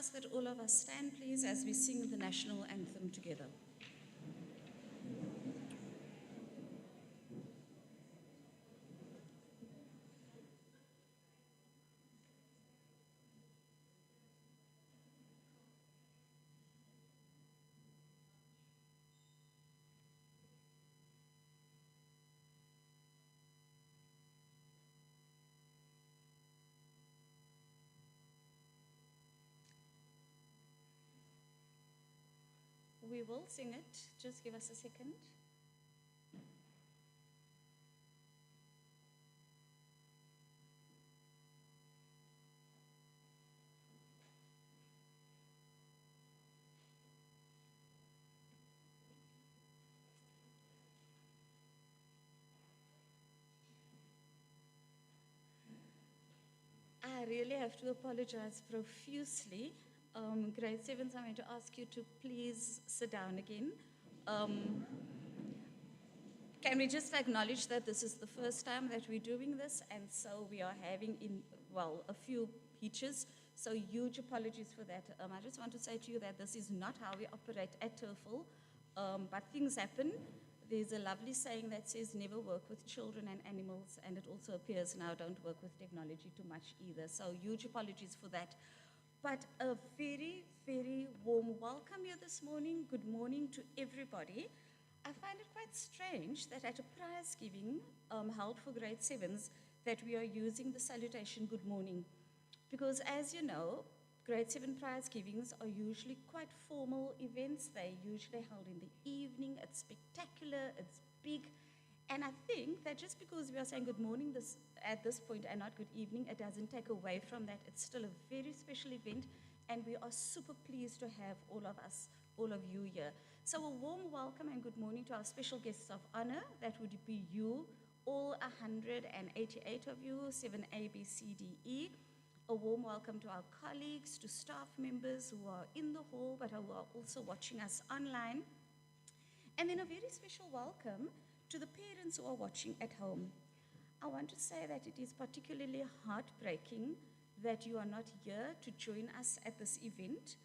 ask that all of us stand, please, as we sing the national anthem together. We will sing it. Just give us a second. I really have to apologize profusely. Grade 7s, I'm going to ask you to please sit down again. Can we just acknowledge that this is the first time that we're doing this, and so we are having a few hitches, so huge apologies for that. I just want to say to you that this is not how we operate at Turfhall, but things happen. There's a lovely saying that says never work with children and animals, and it also appears now don't work with technology too much either, so huge apologies for that. But a very, very warm welcome here this morning. Good morning to everybody. I find it quite strange that at a prize giving held for grade 7s that we are using the salutation good morning. Because as you know, grade 7 prize givings are usually quite formal events. They're usually held in the evening. It's spectacular, it's big. And I think that just because we are saying good morning at this point and not good evening, it doesn't take away from that. It's still a very special event, and we are super pleased to have all of us, all of you here. So a warm welcome and good morning to our special guests of honor. That would be you, all 188 of you, 7A, B, C, D, E. A warm welcome to our colleagues, to staff members who are in the hall but who are also watching us online. And then a very special welcome to the parents who are watching at home. I want to say that it is particularly heartbreaking that you are not here to join us at this event.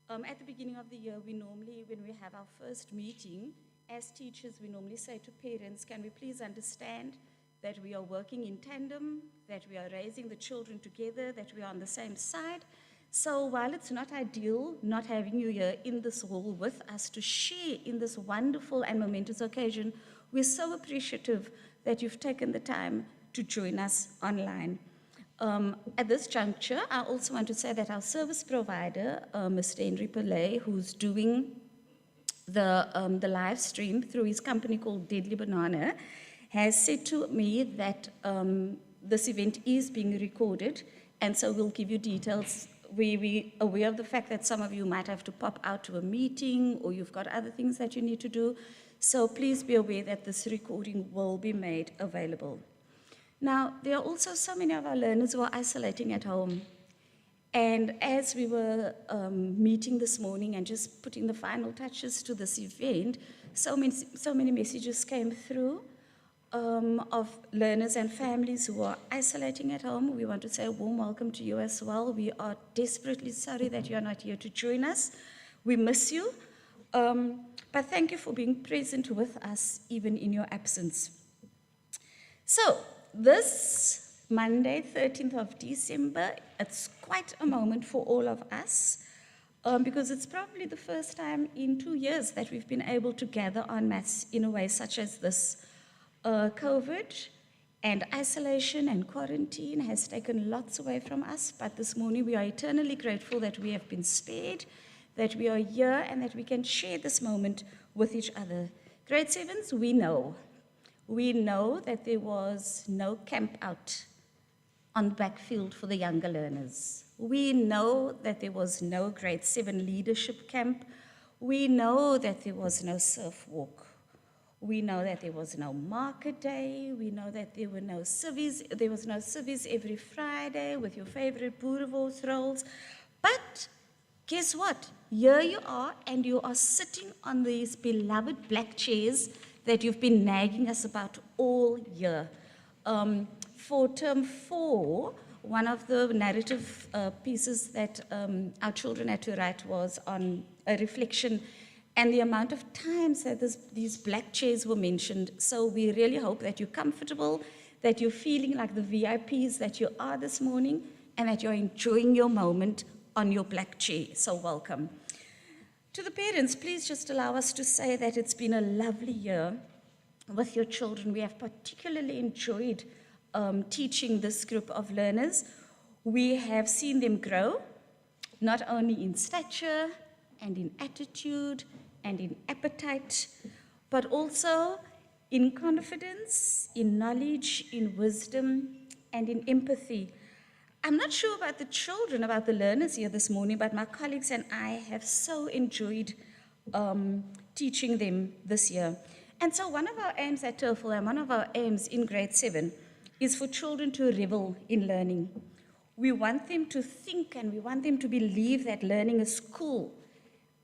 At the beginning of the year, when we have our first meeting, as teachers, we normally say to parents, can we please understand that we are working in tandem, that we are raising the children together, that we are on the same side. So while it's not ideal not having you here in this hall with us to share in this wonderful and momentous occasion, we're so appreciative that you've taken the time to join us online. At this juncture, I also want to say that our service provider, Mr. Henry Pillay, who's doing the live stream through his company called Deadly Banana, has said to me that this event is being recorded, and so we'll give you details. We're aware of the fact that some of you might have to pop out to a meeting, or you've got other things that you need to do. So please be aware that this recording will be made available. Now, there are also so many of our learners who are isolating at home. And as we were meeting this morning and just putting the final touches to this event, so many messages came through of learners and families who are isolating at home. We want to say a warm welcome to you as well. We are desperately sorry that you are not here to join us. We miss you. But thank you for being present with us, even in your absence. So, this Monday, 13th of December, it's quite a moment for all of us, because it's probably the first time in 2 years that we've been able to gather en masse in a way such as this. COVID and isolation and quarantine has taken lots away from us, but this morning we are eternally grateful that we have been spared, that we are here, and that we can share this moment with each other. Grade 7s, we know that there was no camp out on the backfield for the younger learners. We know that there was no grade 7 leadership camp. We know that there was no surf walk. We know that there was no market day. We know that there were no civvies. There was no civvies every Friday with your favorite boerewors rolls. But guess what? Here you are, and you are sitting on these beloved black chairs that you've been nagging us about all year. For term 4 one of the narrative pieces that our children had to write was on a reflection and the amount of times that these black chairs were mentioned. So we really hope that you're comfortable, that you're feeling like the VIPs that you are this morning, and that you're enjoying your moment on your black chair. So welcome. To the parents, please just allow us to say that it's been a lovely year with your children. We have particularly enjoyed teaching this group of learners. We have seen them grow, not only in stature and in attitude and in appetite, but also in confidence, in knowledge, in wisdom, and in empathy. I'm not sure about the children, about the learners here this morning, but my colleagues and I have so enjoyed teaching them this year. And so one of our aims at Turfhall and one of our aims in grade 7 is for children to revel in learning. We want them to think and we want them to believe that learning is cool.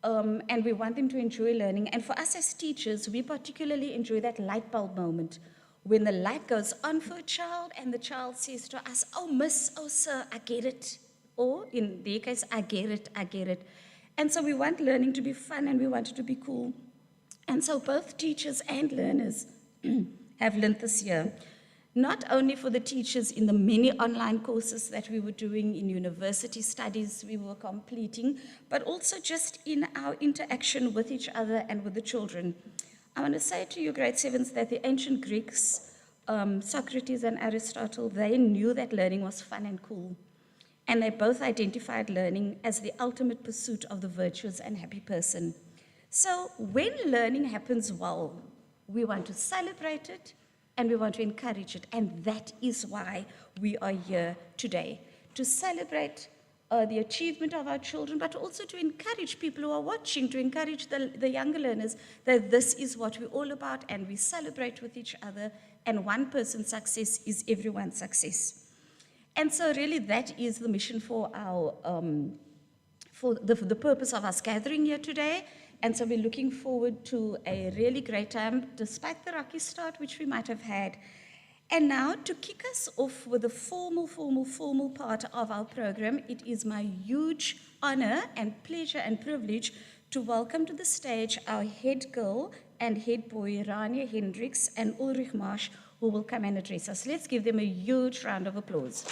And we want them to enjoy learning. And for us as teachers, we particularly enjoy that light bulb moment when the light goes on for a child and the child says to us, "Oh, miss, oh, sir, I get it." Or in their case, "I get it, I get it." And so we want learning to be fun and we want it to be cool. And so both teachers and learners have learned this year. Not only for the teachers in the many online courses that we were doing, in university studies we were completing, but also just in our interaction with each other and with the children. I want to say to you, grade 7s, that the ancient Greeks, Socrates and Aristotle, they knew that learning was fun and cool. And they both identified learning as the ultimate pursuit of the virtuous and happy person. So when learning happens well, we want to celebrate it and we want to encourage it. And that is why we are here today, to celebrate the achievement of our children, but also to encourage people who are watching, to encourage the younger learners that this is what we're all about and we celebrate with each other, and one person's success is everyone's success. And so really that is the mission for our, for the purpose of us gathering here today. And so we're looking forward to a really great time, despite the rocky start which we might have had. And now, to kick us off with the formal part of our program, it is my huge honor and pleasure and privilege to welcome to the stage our head girl and head boy, Rania Hendricks and Ulrich Marsch, who will come and address us. Let's give them a huge round of applause.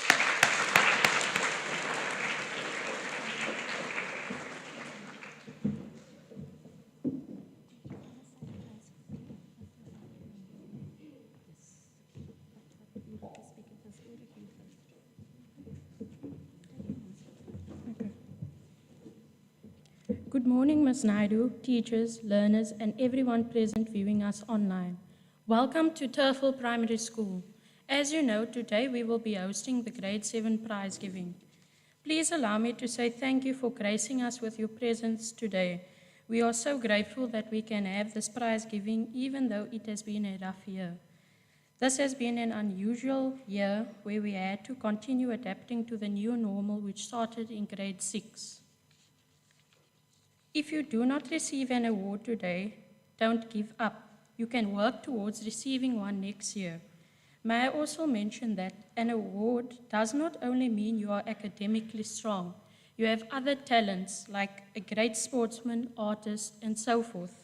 Good morning, Ms. Naidu, teachers, learners, and everyone present viewing us online. Welcome to Turfhall Primary School. As you know, today we will be hosting the Grade 7 prize giving. Please allow me to say thank you for gracing us with your presence today. We are so grateful that we can have this prize giving, even though it has been a rough year. This has been an unusual year where we had to continue adapting to the new normal which started in grade 6. If you do not receive an award today, don't give up. You can work towards receiving one next year. May I also mention that an award does not only mean you are academically strong. You have other talents like a great sportsman, artist, and so forth.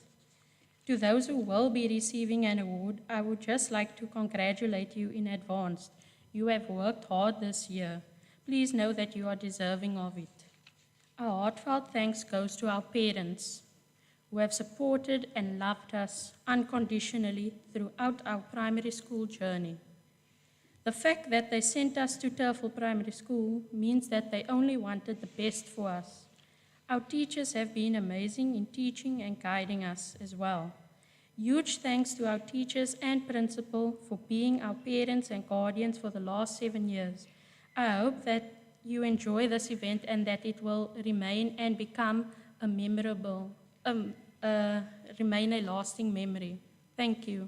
To those who will be receiving an award, I would just like to congratulate you in advance. You have worked hard this year. Please know that you are deserving of it. Our heartfelt thanks goes to our parents who have supported and loved us unconditionally throughout our primary school journey. The fact that they sent us to Turfhall Primary School means that they only wanted the best for us. Our teachers have been amazing in teaching and guiding us as well. Huge thanks to our teachers and principal for being our parents and guardians for the last 7 years. I hope that you enjoy this event and that it will remain and become a memorable, remain a lasting memory. Thank you.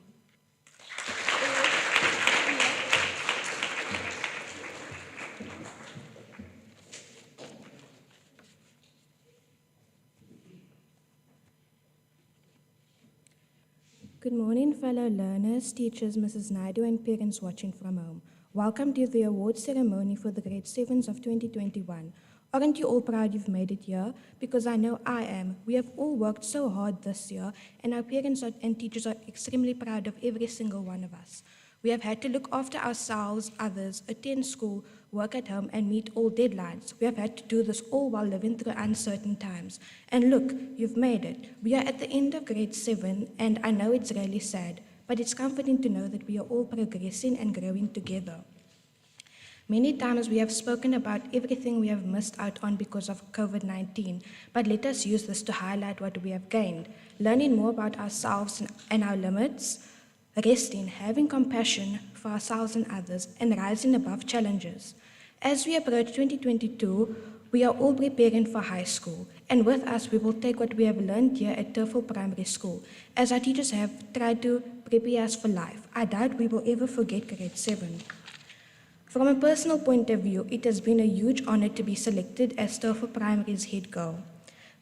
Good morning, fellow learners, teachers, Mrs. Naidu, and parents watching from home. Welcome to the award ceremony for the grade 7s of 2021. Aren't you all proud you've made it here? Because I know I am. We have all worked so hard this year, and our parents and teachers are extremely proud of every single one of us. We have had to look after ourselves, others, attend school, work at home, and meet all deadlines. We have had to do this all while living through uncertain times. And look, you've made it. We are at the end of grade 7, and I know it's really sad, but it's comforting to know that we are all progressing and growing together. Many times we have spoken about everything we have missed out on because of COVID-19, but let us use this to highlight what we have gained, learning more about ourselves and our limits, resting, having compassion for ourselves and others, and rising above challenges. As we approach 2022, we are all preparing for high school, and with us we will take what we have learned here at Turfhall Primary School, as our teachers have tried to prepare us for life. I doubt we will ever forget grade 7. From a personal point of view, it has been a huge honor to be selected as Turfhall Primary's head girl.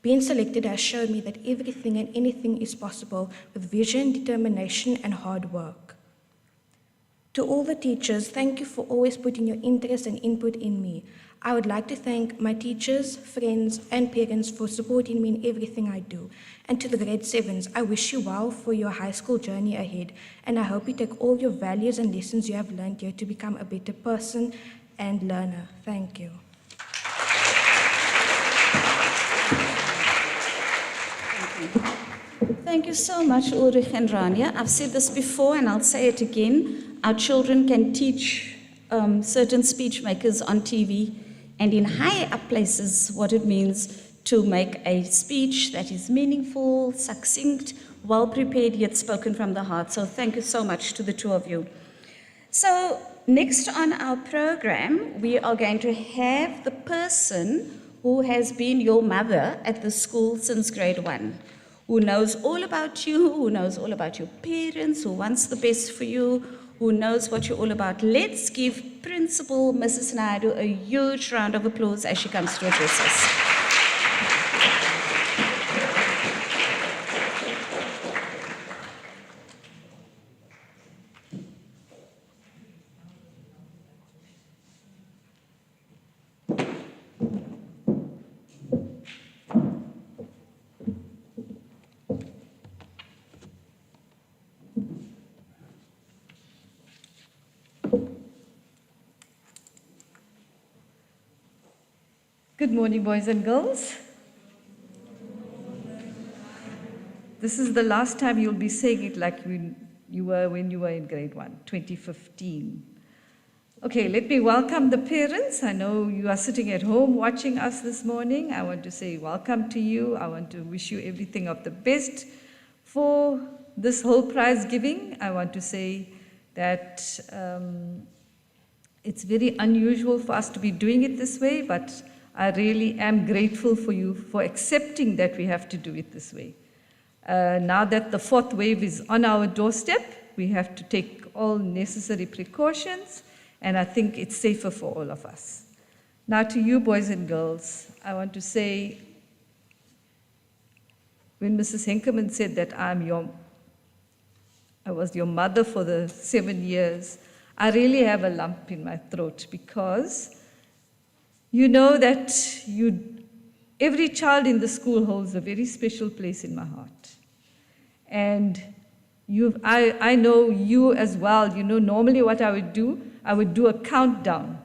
Being selected has shown me that everything and anything is possible with vision, determination, and hard work. To all the teachers, thank you for always putting your interest and input in me. I would like to thank my teachers, friends, and parents for supporting me in everything I do. And to the grade 7s, I wish you well for your high school journey ahead, and I hope you take all your values and lessons you have learned here to become a better person and learner. Thank you. Thank you so much, Ulrich and Rania. I've said this before and I'll say it again. Our children can teach certain speech makers on TV and in higher up places what it means to make a speech that is meaningful, succinct, well prepared, yet spoken from the heart. So thank you so much to the two of you. So next on our program, we are going to have the person who has been your mother at the school since grade 1. Who knows all about you, who knows all about your parents, who wants the best for you, who knows what you're all about. Let's give Principal Mrs. Naidu a huge round of applause as she comes to address us. Good morning, boys and girls. This is the last time you'll be saying it like you were when you were in grade 1, 2015. Okay, let me welcome the parents. I know you are sitting at home watching us this morning. I want to say welcome to you. I want to wish you everything of the best for this whole prize giving. I want to say that it's very unusual for us to be doing it this way, but I really am grateful for you for accepting that we have to do it this way. Now that the 4th wave is on our doorstep, we have to take all necessary precautions, and I think it's safer for all of us. Now to you, boys and girls, I want to say, when Mrs. Henkerman said that I was your mother for the 7 years, I really have a lump in my throat because you know that every child in the school holds a very special place in my heart. And I know you as well. You know, normally what I would do a countdown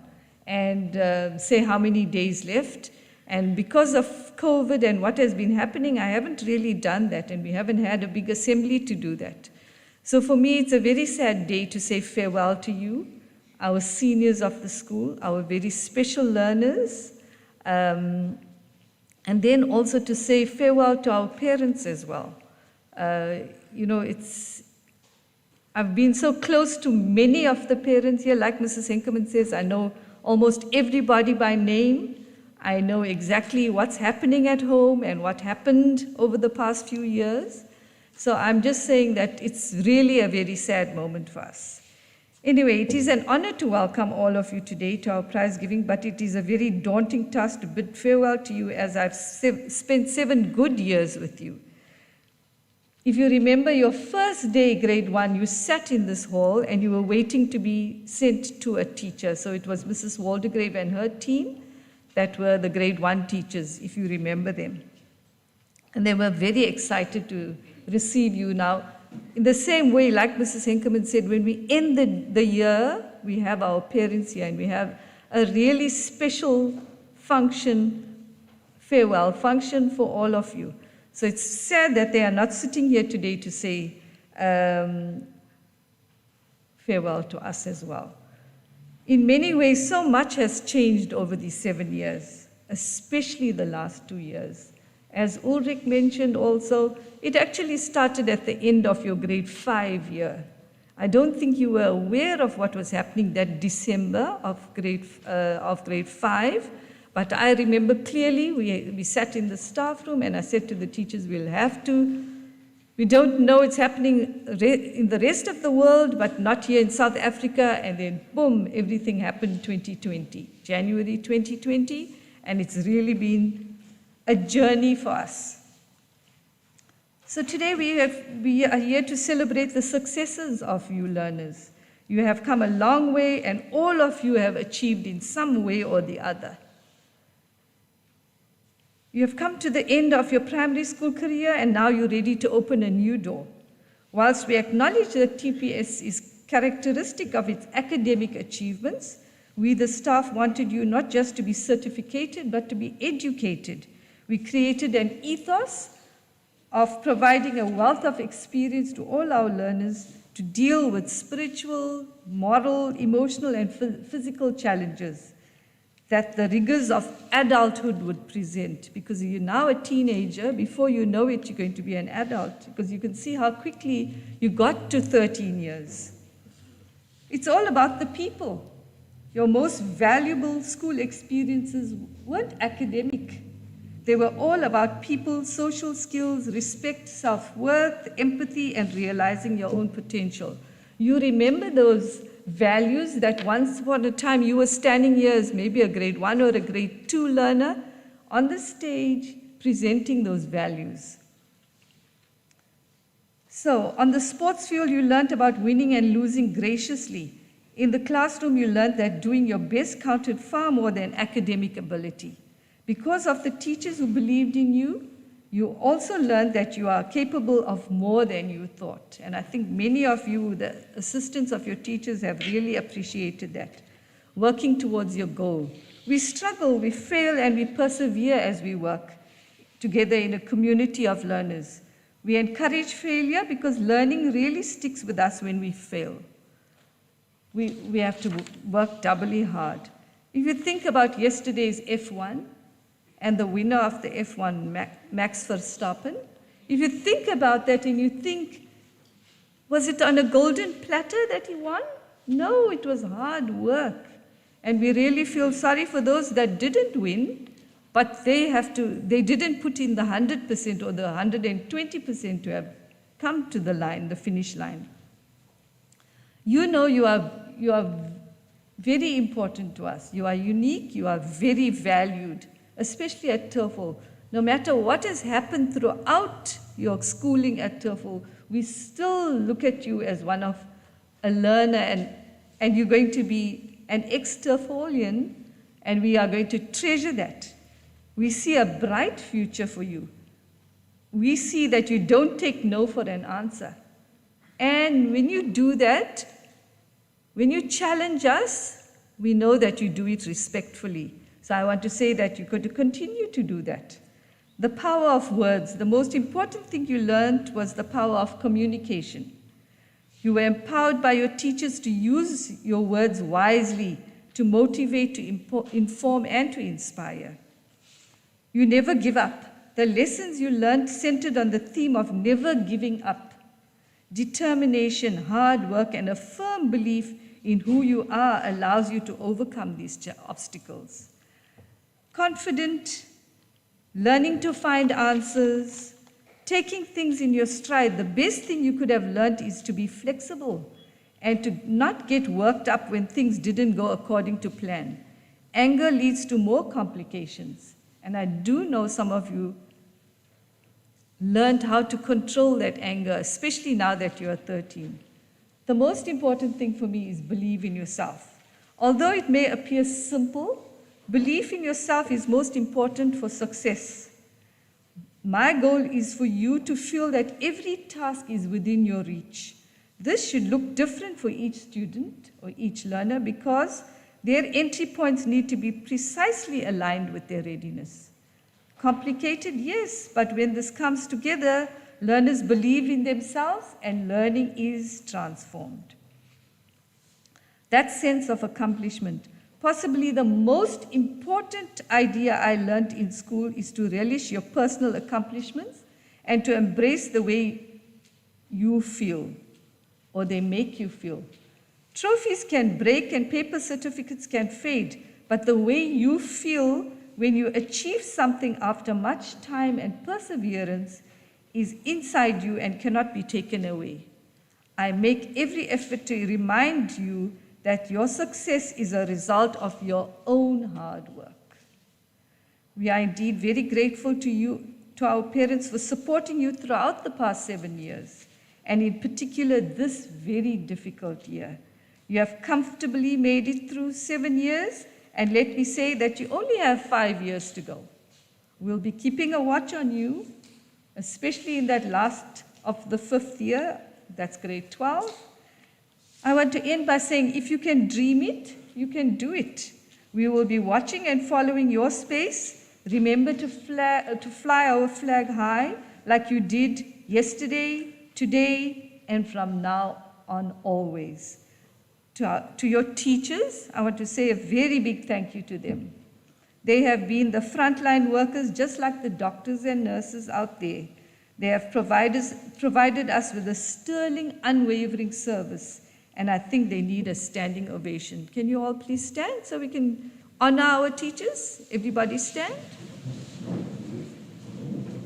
and say how many days left. And because of COVID and what has been happening, I haven't really done that, and we haven't had a big assembly to do that. So for me, it's a very sad day to say farewell to you, our seniors of the school, our very special learners, and then also to say farewell to our parents as well. You know, I've been so close to many of the parents here. Like Mrs. Henkerman says, I know almost everybody by name. I know exactly what's happening at home and what happened over the past few years. So I'm just saying that it's really a very sad moment for us. Anyway, it is an honor to welcome all of you today to our prize giving, but it is a very daunting task to bid farewell to you as I've spent 7 good years with you. If you remember your first day, grade 1, you sat in this hall and you were waiting to be sent to a teacher. So it was Mrs. Waldegrave and her team that were the grade 1 teachers, if you remember them. And they were very excited to receive you. Now, in the same way, like Mrs. Henkerman said, when we end the year, we have our parents here and we have a really special function, farewell function for all of you. So it's sad that they are not sitting here today to say farewell to us as well. In many ways, so much has changed over these 7 years, especially the last 2 years. As Ulrich mentioned also, it actually started at the end of your grade 5 year. I don't think you were aware of what was happening that December of grade 5, but I remember clearly we sat in the staff room and I said to the teachers, we don't know it's happening in the rest of the world, but not here in South Africa, and then boom, everything happened 2020, January 2020, and it's really been a journey for us. So today we are here to celebrate the successes of you learners. You have come a long way and all of you have achieved in some way or the other. You have come to the end of your primary school career and now you're ready to open a new door. Whilst we acknowledge that TPS is characteristic of its academic achievements, we the staff wanted you not just to be certificated but to be educated. We created an ethos of providing a wealth of experience to all our learners to deal with spiritual, moral, emotional, and physical challenges that the rigors of adulthood would present. Because you're now a teenager, before you know it, you're going to be an adult, because you can see how quickly you got to 13 years. It's all about the people. Your most valuable school experiences weren't academic. They were all about people, social skills, respect, self-worth, empathy, and realizing your own potential. You remember those values that once upon a time you were standing here as maybe a grade 1 or a grade 2 learner on the stage presenting those values. So on the sports field, you learned about winning and losing graciously. In the classroom, you learned that doing your best counted far more than academic ability. Because of the teachers who believed in you, you also learned that you are capable of more than you thought. And I think many of you, the assistants of your teachers, have really appreciated that, working towards your goal. We struggle, we fail, and we persevere as we work together in a community of learners. We encourage failure because learning really sticks with us when we fail. We have to work doubly hard. If you think about yesterday's F1, and the winner of the F1, Max Verstappen. If you think about that and you think, was it on a golden platter that he won? No, it was hard work. And we really feel sorry for those that didn't win, but they didn't put in the 100% or the 120% to have come to the line, the finish line. You know you are very important to us. You are unique, you are very valued, especially at Turfhall. No matter what has happened throughout your schooling at Turfhall, we still look at you as one of a learner, and you're going to be an ex-Turfhallian, and we are going to treasure that. We see a bright future for you. We see that you don't take no for an answer. And when you do that, when you challenge us, we know that you do it respectfully. So I want to say that you're going to continue to do that. The power of words. The most important thing you learned was the power of communication. You were empowered by your teachers to use your words wisely, to motivate, to inform, and to inspire. You never give up. The lessons you learned centered on the theme of never giving up. Determination, hard work, and a firm belief in who you are allows you to overcome these obstacles. Confident, learning to find answers, taking things in your stride. The best thing you could have learned is to be flexible and to not get worked up when things didn't go according to plan. Anger leads to more complications. And I do know some of you learned how to control that anger, especially now that you are 13. The most important thing for me is believe in yourself. Although it may appear simple, belief in yourself is most important for success. My goal is for you to feel that every task is within your reach. This should look different for each student or each learner because their entry points need to be precisely aligned with their readiness. Complicated, yes, but when this comes together, learners believe in themselves and learning is transformed. That sense of accomplishment, possibly the most important idea I learned in school, is to relish your personal accomplishments and to embrace the way you feel or they make you feel. Trophies can break and paper certificates can fade, but the way you feel when you achieve something after much time and perseverance is inside you and cannot be taken away. I make every effort to remind you that your success is a result of your own hard work. We are indeed very grateful to you, to our parents, for supporting you throughout the past 7 years, and in particular this very difficult year. You have comfortably made it through 7 years, and let me say that you only have 5 years to go. We'll be keeping a watch on you, especially in that last of the 5th year, that's grade 12. I want to end by saying, if you can dream it, you can do it. We will be watching and following your space. Remember to fly our flag high like you did yesterday, today, and from now on always. To your teachers, I want to say a very big thank you to them. They have been the frontline workers just like the doctors and nurses out there. They have provided us with a sterling, unwavering service, and I think they need a standing ovation. Can you all please stand so we can honor our teachers? Everybody stand.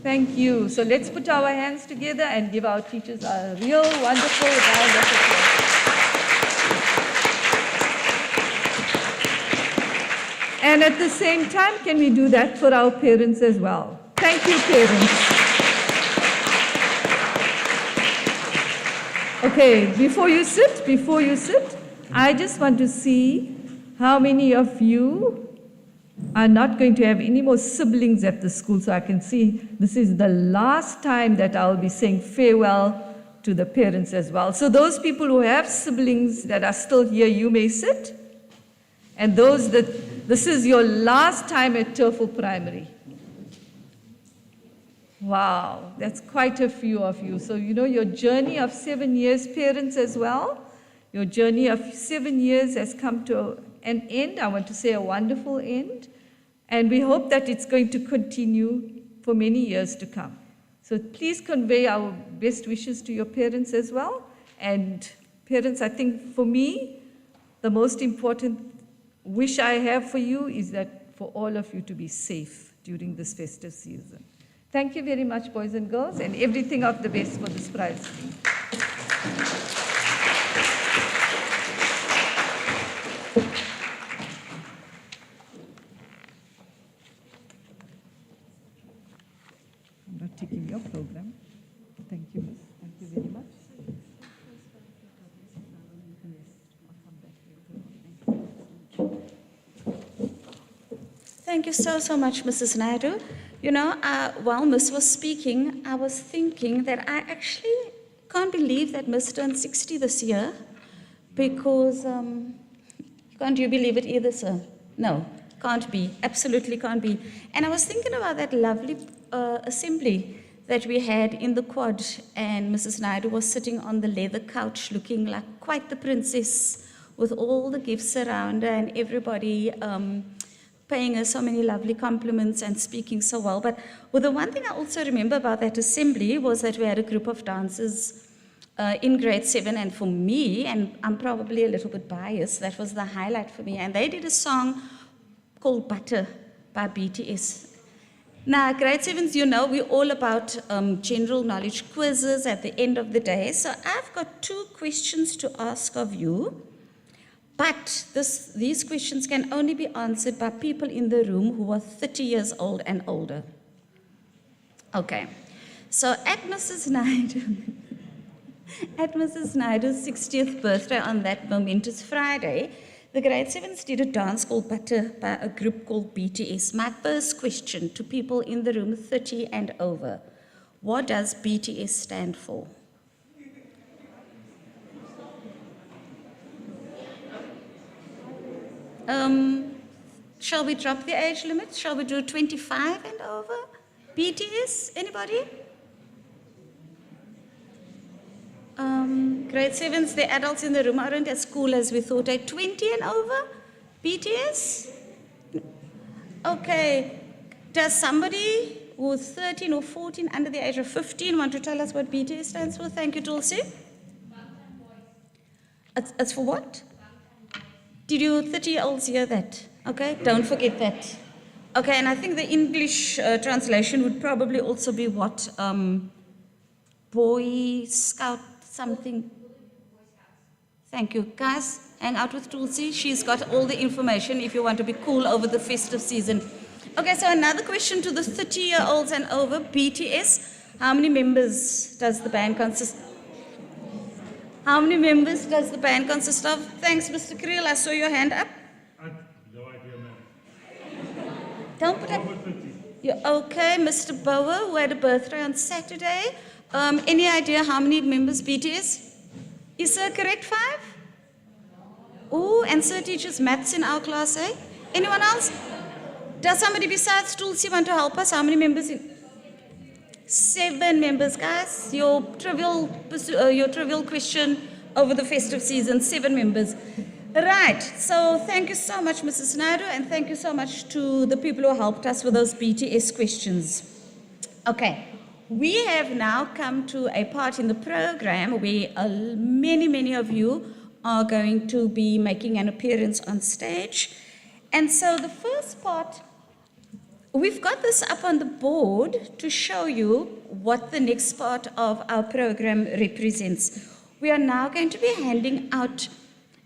Thank you. So let's put our hands together and give our teachers a real wonderful round of applause. And at the same time, can we do that for our parents as well? Thank you, parents. Okay, before you sit, I just want to see how many of you are not going to have any more siblings at the school, so I can see this is the last time that I'll be saying farewell to the parents as well. So those people who have siblings that are still here, you may sit. And those that, this is your last time at Turfhall Primary. Wow, that's quite a few of you. So you know your journey of 7 years, parents as well, your journey of 7 years has come to an end. I want to say a wonderful end. And we hope that it's going to continue for many years to come. So please convey our best wishes to your parents as well. And parents, I think for me, the most important wish I have for you is that for all of you to be safe during this festive season. Thank you very much, boys and girls, and everything of the best for this prize scheme. I'm not taking your program. Thank you, miss. Thank you very much. Thank you so much, Mrs. Naidu. You know, while Miss was speaking, I was thinking that I actually can't believe that Miss turned 60 this year because, can't you believe it either, sir? No, can't be, absolutely can't be. And I was thinking about that lovely assembly that we had in the quad, and Mrs. Naidu was sitting on the leather couch looking like quite the princess with all the gifts around her and everybody paying her so many lovely compliments and speaking so well. But the one thing I also remember about that assembly was that we had a group of dancers in grade 7, and for me, and I'm probably a little bit biased, that was the highlight for me. And they did a song called Butter by BTS. Now, grade 7s, you know, we're all about general knowledge quizzes at the end of the day. So I've got 2 questions to ask of you. But these questions can only be answered by people in the room who are 30 years old and older. Okay. So at Mrs. Naidu, at Mrs. Naidu's 60th birthday on that momentous Friday, the grade 7s did a dance called Butter by a group called BTS. My first question to people in the room 30 and over, what does BTS stand for? Shall we drop the age limit? Shall we do 25 and over? BTS, anybody? Grade 7s, the adults in the room aren't as cool as we thought. 20 and over? BTS? Okay. Does somebody who's 13 or 14 under the age of 15 want to tell us what BTS stands for? Thank you, Tulsi. It's for what? Did you 30-year-olds hear that? Okay, don't forget that. Okay, and I think the English translation would probably also be what? Boy Scout something. Thank you. Guys, hang out with Tulsi. She's got all the information if you want to be cool over the festive season. Okay, so another question to the 30-year-olds and over. BTS, how many members does the band consist? How many members does the band consist of? Thanks, Mr. Creel. I saw your hand up. I have no idea, ma'am. Don't put up. You're okay, Mr. Bower, who had a birthday on Saturday. Any idea how many members BTS? Is Sir correct? 5? Oh, and Sir teaches maths in our class, eh? Anyone else? Does somebody besides Tulsi want to help us? How many members? 7 members, guys. Your trivial question over the festive season, 7 members. Right, so thank you so much, Mrs. Naidu, and thank you so much to the people who helped us with those BTS questions. Okay, we have now come to a part in the program where many of you are going to be making an appearance on stage. And so the first part, we've got this up on the board to show you what the next part of our program represents. We are now going to be handing out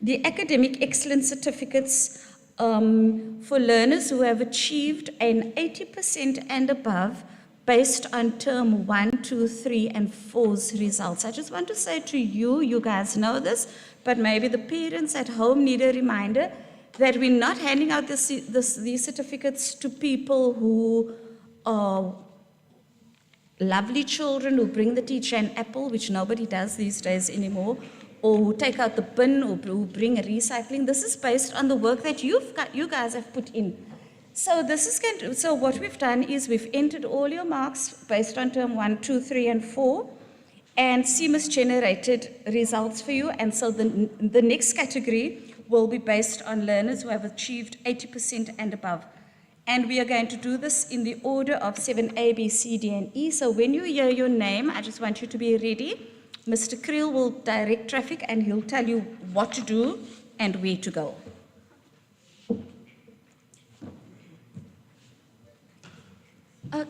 the academic excellence certificates for learners who have achieved an 80% and above based on term 1, 2, 3, and 4's results. I just want to say to you, you guys know this, but maybe the parents at home need a reminder that we're not handing out these certificates to people who are lovely children who bring the teacher an apple, which nobody does these days anymore, or who take out the bin, or who bring recycling. This is based on the work that you guys have put in. So so what we've done is we've entered all your marks based on term 1, 2, 3, and 4, and CMIS generated results for you. And so the next category will be based on learners who have achieved 80% and above. And we are going to do this in the order of 7A, B, C, D, and E. So when you hear your name, I just want you to be ready. Mr. Creel will direct traffic and he'll tell you what to do and where to go.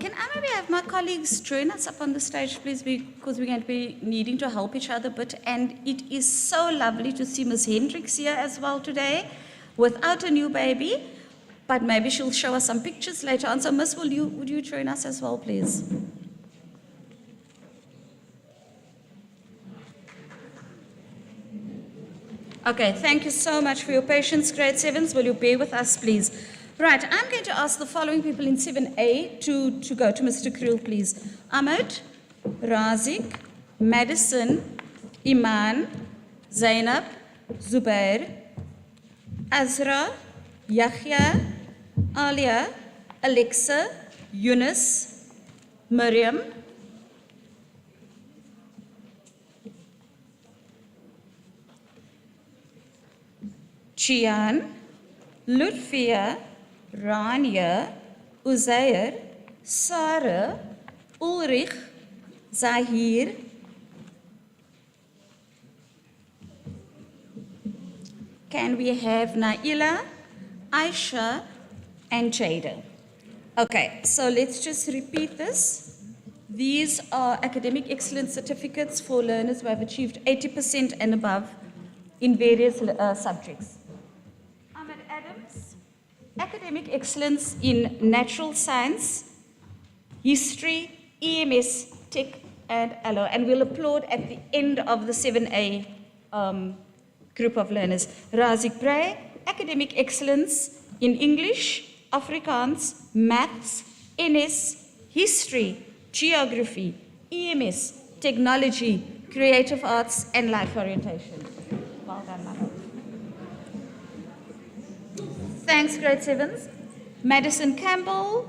Can I maybe have my colleagues join us up on the stage, please, because we're going to be needing to help each other a bit. And it is so lovely to see Ms. Hendricks here as well today, without a new baby, but maybe she'll show us some pictures later on. So, Miss, would you join us as well, please? Okay, thank you so much for your patience, grade 7s. Will you bear with us, please? Right, I'm going to ask the following people in 7A to go to Mr. Creel, please. Ahmed, Razik, Madison, Iman, Zainab, Zubair, Azra, Yahya, Alia, Alexa, Yunus, Miriam, Chian, Lutfia, Rania, Uzair, Sarah, Ulrich, Zahir, can we have Naila, Aisha, and Jada? Okay, so let's just repeat this. These are academic excellence certificates for learners who have achieved 80% and above in various subjects. Ahmed Adams, academic excellence in natural science, history, EMS, tick, and allo. And we'll applaud at the end of the 7A group of learners. Razik Bray, academic excellence in English, Afrikaans, maths, NS, history, geography, EMS, technology, creative arts, and life orientation. Well done, Mama. Thanks, grade 7s. Madison Campbell,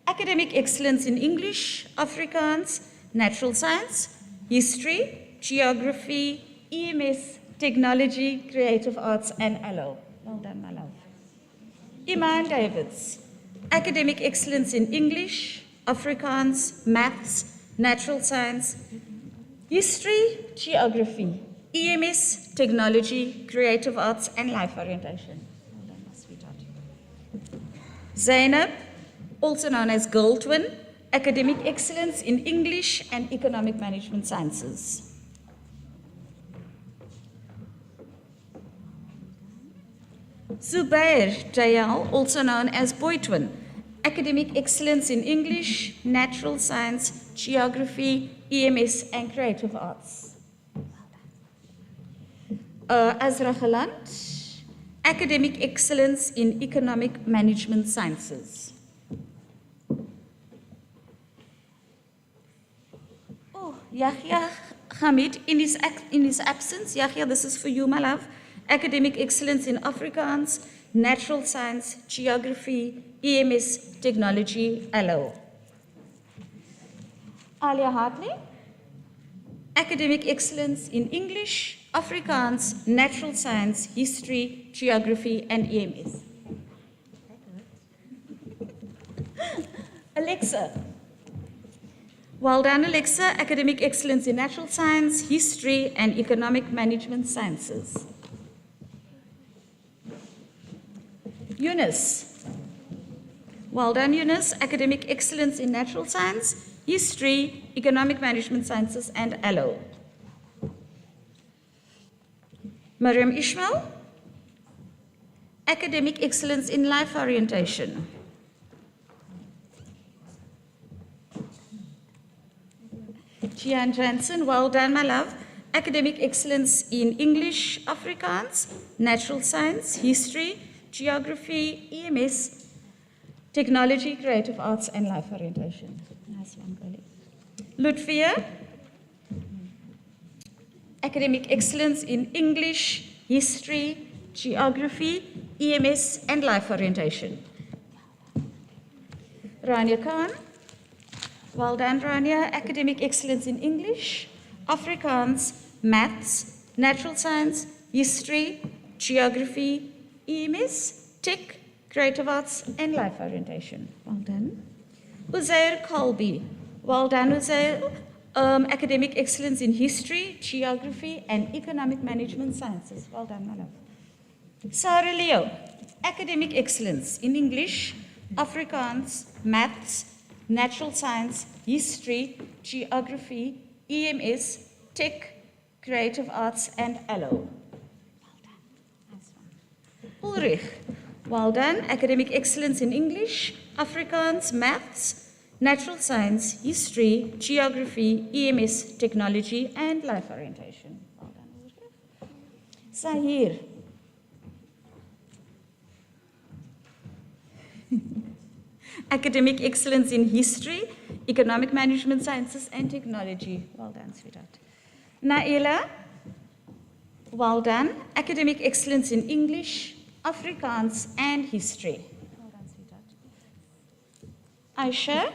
academic excellence in English, Afrikaans, natural science, history, geography, EMS, technology, creative arts, and allo. Well done, my love. Iman Davids, academic excellence in English, Afrikaans, maths, natural science, history, geography, EMS, technology, creative arts, and life orientation. Well done, my sweetheart. Zainab, also known as Girl Twin, academic excellence in English and economic management sciences. Zubair Jayal, also known as Boy Twin, academic excellence in English, natural science, geography, EMS, and creative arts. Azra Galant, academic excellence in economic management sciences. Oh, Yahya Hamid, in his absence, Yahya, this is for you, my love. Academic excellence in Afrikaans, natural science, geography, EMS, technology, allo. Alia Hartley, academic excellence in English, Afrikaans, natural science, history, geography, and EMS. Alexa. Well done, Alexa. Academic excellence in natural science, history, and economic management sciences. Eunice. Well done, Eunice. Academic excellence in natural science, history, economic management sciences, and allo. Mariam Ishmael. Academic excellence in life orientation. Gian Jansen. Well done, my love. Academic excellence in English, Afrikaans, natural science, history, geography, EMS, technology, creative arts, and life orientation. Nice one, girlie. Lutvia, academic excellence in English, history, geography, EMS, and life orientation. Rania Khan, well done, Rania. Academic excellence in English, Afrikaans, maths, natural science, history, geography, EMS, tech, creative arts, and life orientation. Well done. Uzair Colby. Well done, Uzair. Academic excellence in history, geography, and economic management sciences. Well done, my love. Sarah Leo. Academic excellence in English, Afrikaans, maths, natural science, history, geography, EMS, tech, creative arts, and allo. Ulrich, well done. Academic excellence in English, Afrikaans, maths, natural science, history, geography, EMS, technology, and life orientation. Well done, Ulrich. Sahir. Academic excellence in history, economic management sciences, and technology. Well done, sweetheart. Naila, well done. Academic excellence in English, Afrikaans, and history. Well done, sweetheart. Aisha,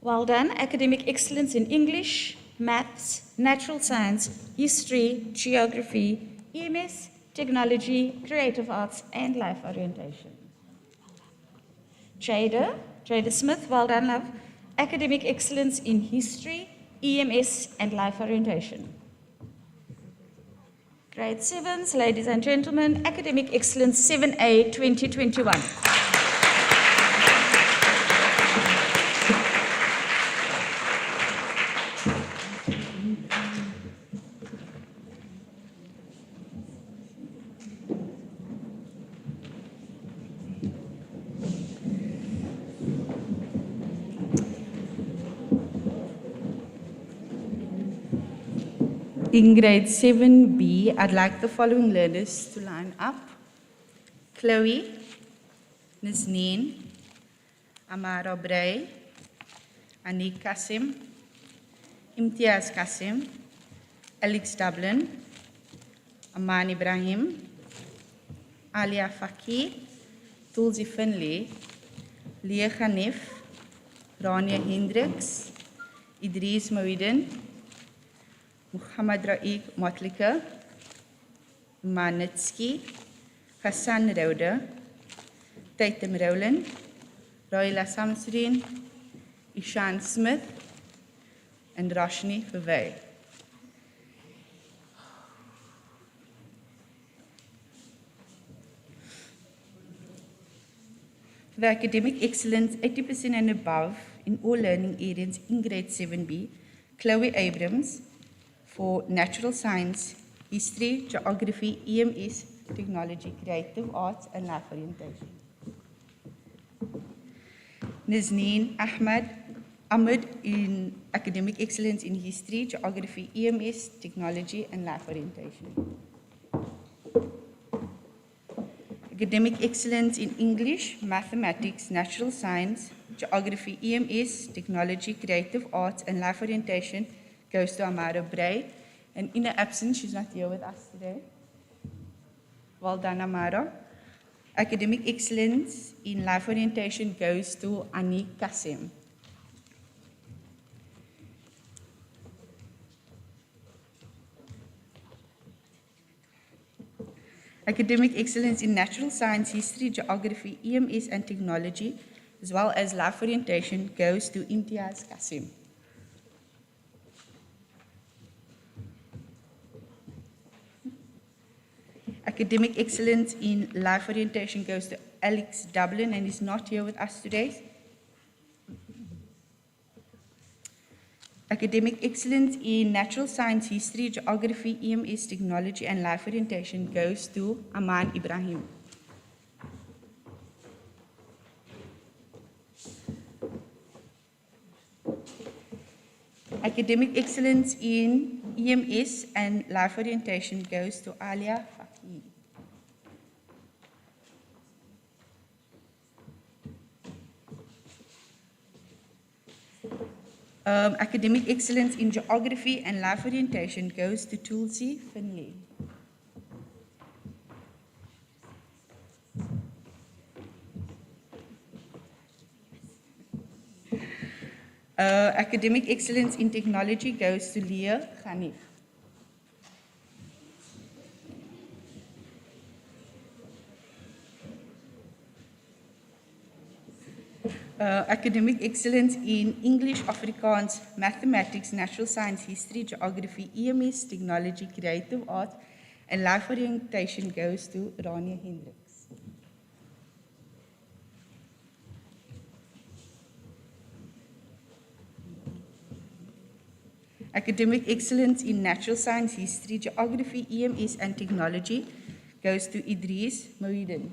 well done. Academic excellence in English, maths, natural science, history, geography, EMS, technology, creative arts, and life orientation. Jada Smith, well done, love. Academic excellence in history, EMS, and life orientation. Grade 7s, ladies and gentlemen, academic excellence 7A 2021. In grade 7B, I'd like the following learners to line up. Chloe, Nisneen, Amara Bray, Anik Kasim, Imtiaz Kasim, Alex Dublin, Aman Ibrahim, Alia Faki, Tulsi Finley, Leah Hanif, Rania Hendricks, Idris Mawiden, Muhammad Raik Motlika, Manitsky, Hassan Rauda, Tatum Rowland, Royla Samsudin, Ishan Smith, and Roshni Vivay. For the academic excellence 80% and above in all learning areas in grade 7B, Chloe Abrams for natural science, history, geography, EMS, technology, creative arts, and life orientation. Nisneen Ahmed in academic excellence in history, geography, EMS, technology, and life orientation. Academic excellence in English, mathematics, natural science, geography, EMS, technology, creative arts, and life orientation goes to Amara Bray. And in her absence, she's not here with us today. Well done, Amara. Academic excellence in life orientation goes to Anik Kasim. Academic excellence in natural science, history, geography, EMS, and technology, as well as life orientation, goes to Imtiaz Kasim. Academic excellence in life orientation goes to Alex Dublin and is not here with us today. Academic excellence in natural science, history, geography, EMS, technology, and life orientation goes to Aman Ibrahim. Academic excellence in EMS and life orientation goes to Alia Faki. Academic excellence in geography and life orientation goes to Tulsi Finley. Academic excellence in technology goes to Leah Khanif. Academic excellence in English, Afrikaans, mathematics, natural science, history, geography, EMS, technology, creative arts, and life orientation goes to Rania Hendricks. Academic excellence in natural science, history, geography, EMS, and technology goes to Idris Mawiden.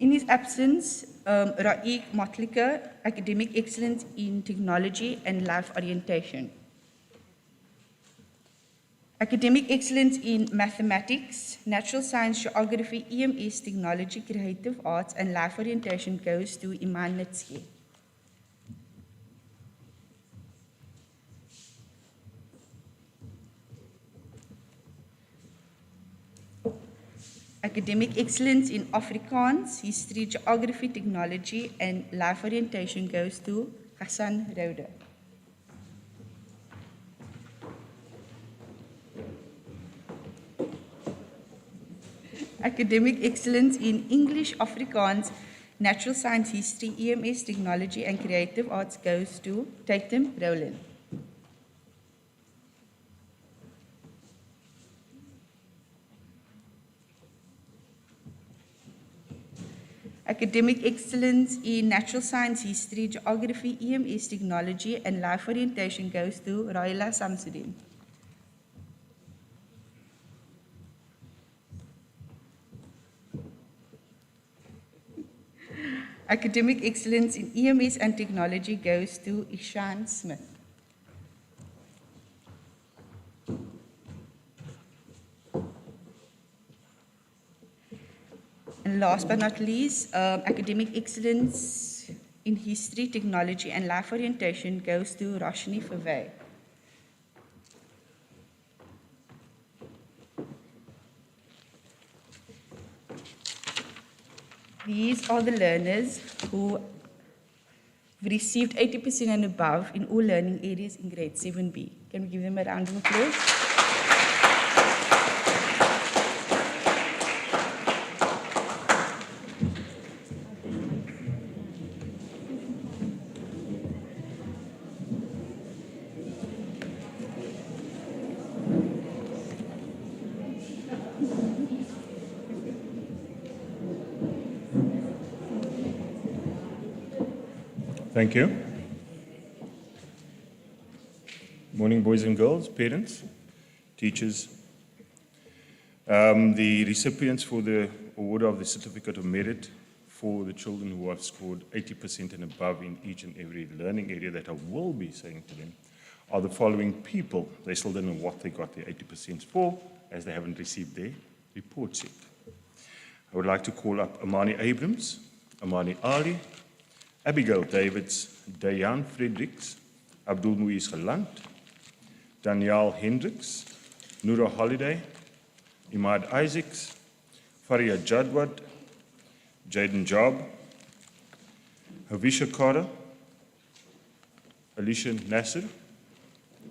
In his absence, Raik Motlika, academic excellence in technology and life orientation. Academic excellence in mathematics, natural science, geography, EMS, technology, creative arts, and life orientation goes to Iman Nitsky. Academic excellence in Afrikaans, history, geography, technology, and life orientation goes to Hassan Rauda. Academic excellence in English, Afrikaans, natural science, history, EMS, technology, and creative arts goes to Tatum Rowland. Academic excellence in natural science, history, geography, EMS, technology, and life orientation goes to Royla Samsudin. Academic excellence in EMS and technology goes to Ishan Smith. And last but not least, academic excellence in history, technology, and life orientation goes to Roshni Favey. These are the learners who received 80% and above in all learning areas in grade 7B. Can we give them a round of applause? Thank you. Morning, boys and girls, parents, teachers. The recipients for the award of the Certificate of Merit for the children who have scored 80% and above in each and every learning area that I will be saying to them are the following people. They still don't know what they got their 80% for, as they haven't received their reports yet. I would like to call up Amani Abrams, Amani Ali, Abigail Davids, Dayan Fredericks, Abdul Muiz Galant, Danielle Hendricks, Noura Holiday, Imad Isaacs, Faria Jadwad, Jaden Job, Havisha Kara, Alicia Nasser,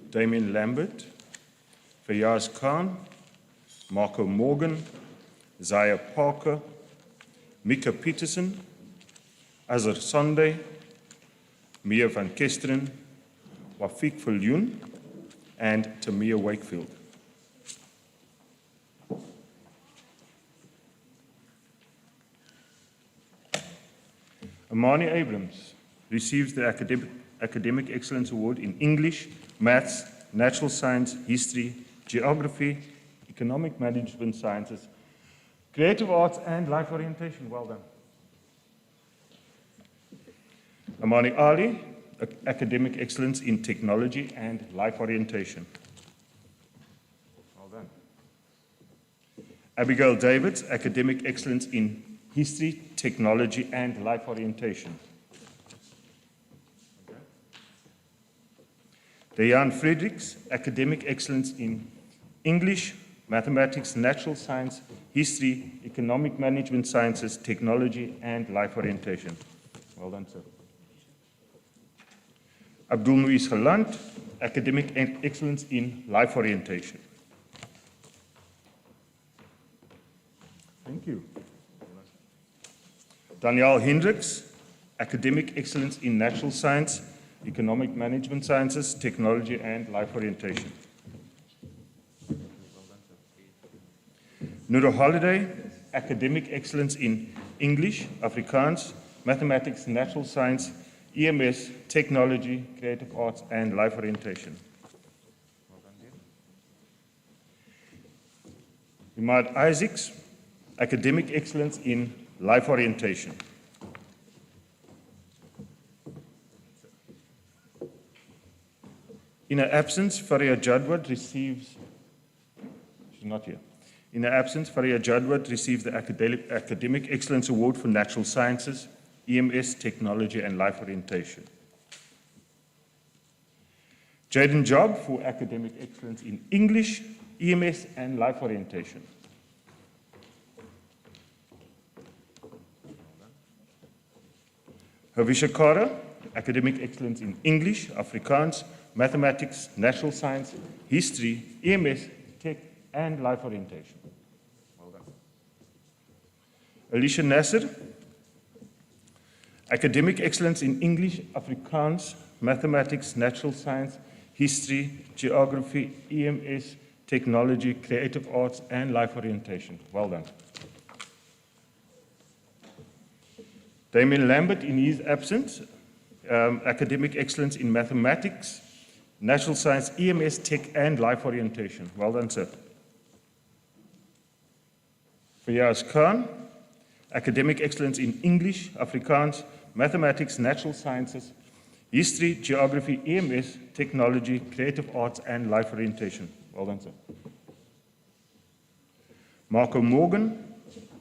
Damien Lambert, Fayaz Khan, Marco Morgan, Zaya Parker, Mika Peterson, Azar Sunday, Mia van Kesteren, Wafiq Viljoen, and Tamia Wakefield. Amani Abrams receives the Academic Excellence Award in English, Maths, Natural Science, History, Geography, Economic Management Sciences, Creative Arts, and Life Orientation. Well done. Amani Ali, Academic Excellence in Technology and Life Orientation. Well done. Abigail Davids, Academic Excellence in History, Technology, and Life Orientation. Okay. Dayan Fredericks, Academic Excellence in English, Mathematics, Natural Science, History, Economic Management Sciences, Technology, and Life Orientation. Well done, sir. Abdul Muiz Galant, Academic Excellence in Life Orientation. Thank you. Danielle Hendricks, Academic Excellence in Natural Science, Economic Management Sciences, Technology, and Life Orientation. Noura Holiday, Academic Excellence in English, Afrikaans, Mathematics, Natural Science, EMS, Technology, Creative Arts, and Life Orientation. Imad Isaacs, Academic Excellence in Life Orientation. In her absence, Faria Jadwad receives, she's not here. In her absence, Faria Jadwad receives the Academic Excellence Award for Natural Sciences, EMS, Technology, and Life Orientation. Jaden Job for Academic Excellence in English, EMS, and Life Orientation. Havisha Kara, Academic Excellence in English, Afrikaans, Mathematics, Natural Science, History, EMS, Tech, and Life Orientation. Well done. Alicia Nasser, Academic Excellence in English, Afrikaans, Mathematics, Natural Science, History, Geography, EMS, Technology, Creative Arts, and Life Orientation. Well done. Damien Lambert, in his absence, Academic Excellence in Mathematics, Natural Science, EMS, Tech, and Life Orientation. Well done, sir. Fayaz Khan, academic excellence in English, Afrikaans, mathematics, natural sciences, history, geography, EMS, technology, creative arts, and life orientation. Well done, sir. Marco Morgan,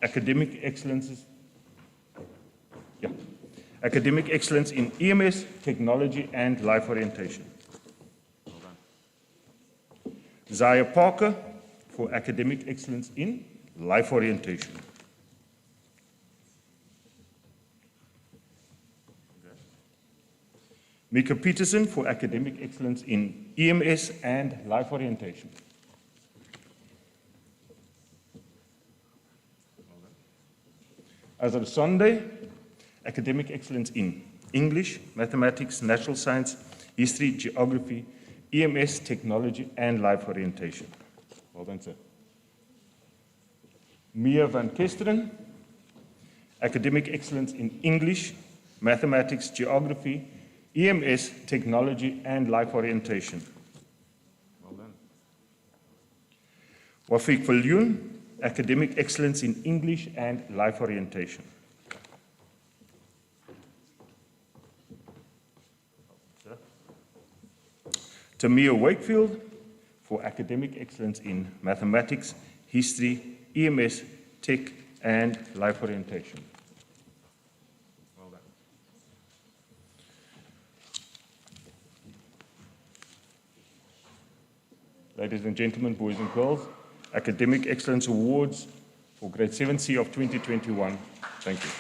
academic excellence in EMS, technology, and life orientation. Well done. Zaya Parker for academic excellence in life orientation. Mika Peterson for academic excellence in EMS and life orientation. Azar Sunday, academic excellence in English, mathematics, natural science, history, geography, EMS, technology, and life orientation. Well done, sir. Mia van Kesteren, academic excellence in English, mathematics, geography, EMS, technology, and life orientation. Well done. Wafik Viljoen, academic excellence in English and life orientation. Tamia Wakefield for academic excellence in mathematics, history, EMS, tech, and life orientation. Well done. Ladies and gentlemen, boys and girls, Academic Excellence Awards for Grade 7C of 2021. Thank you.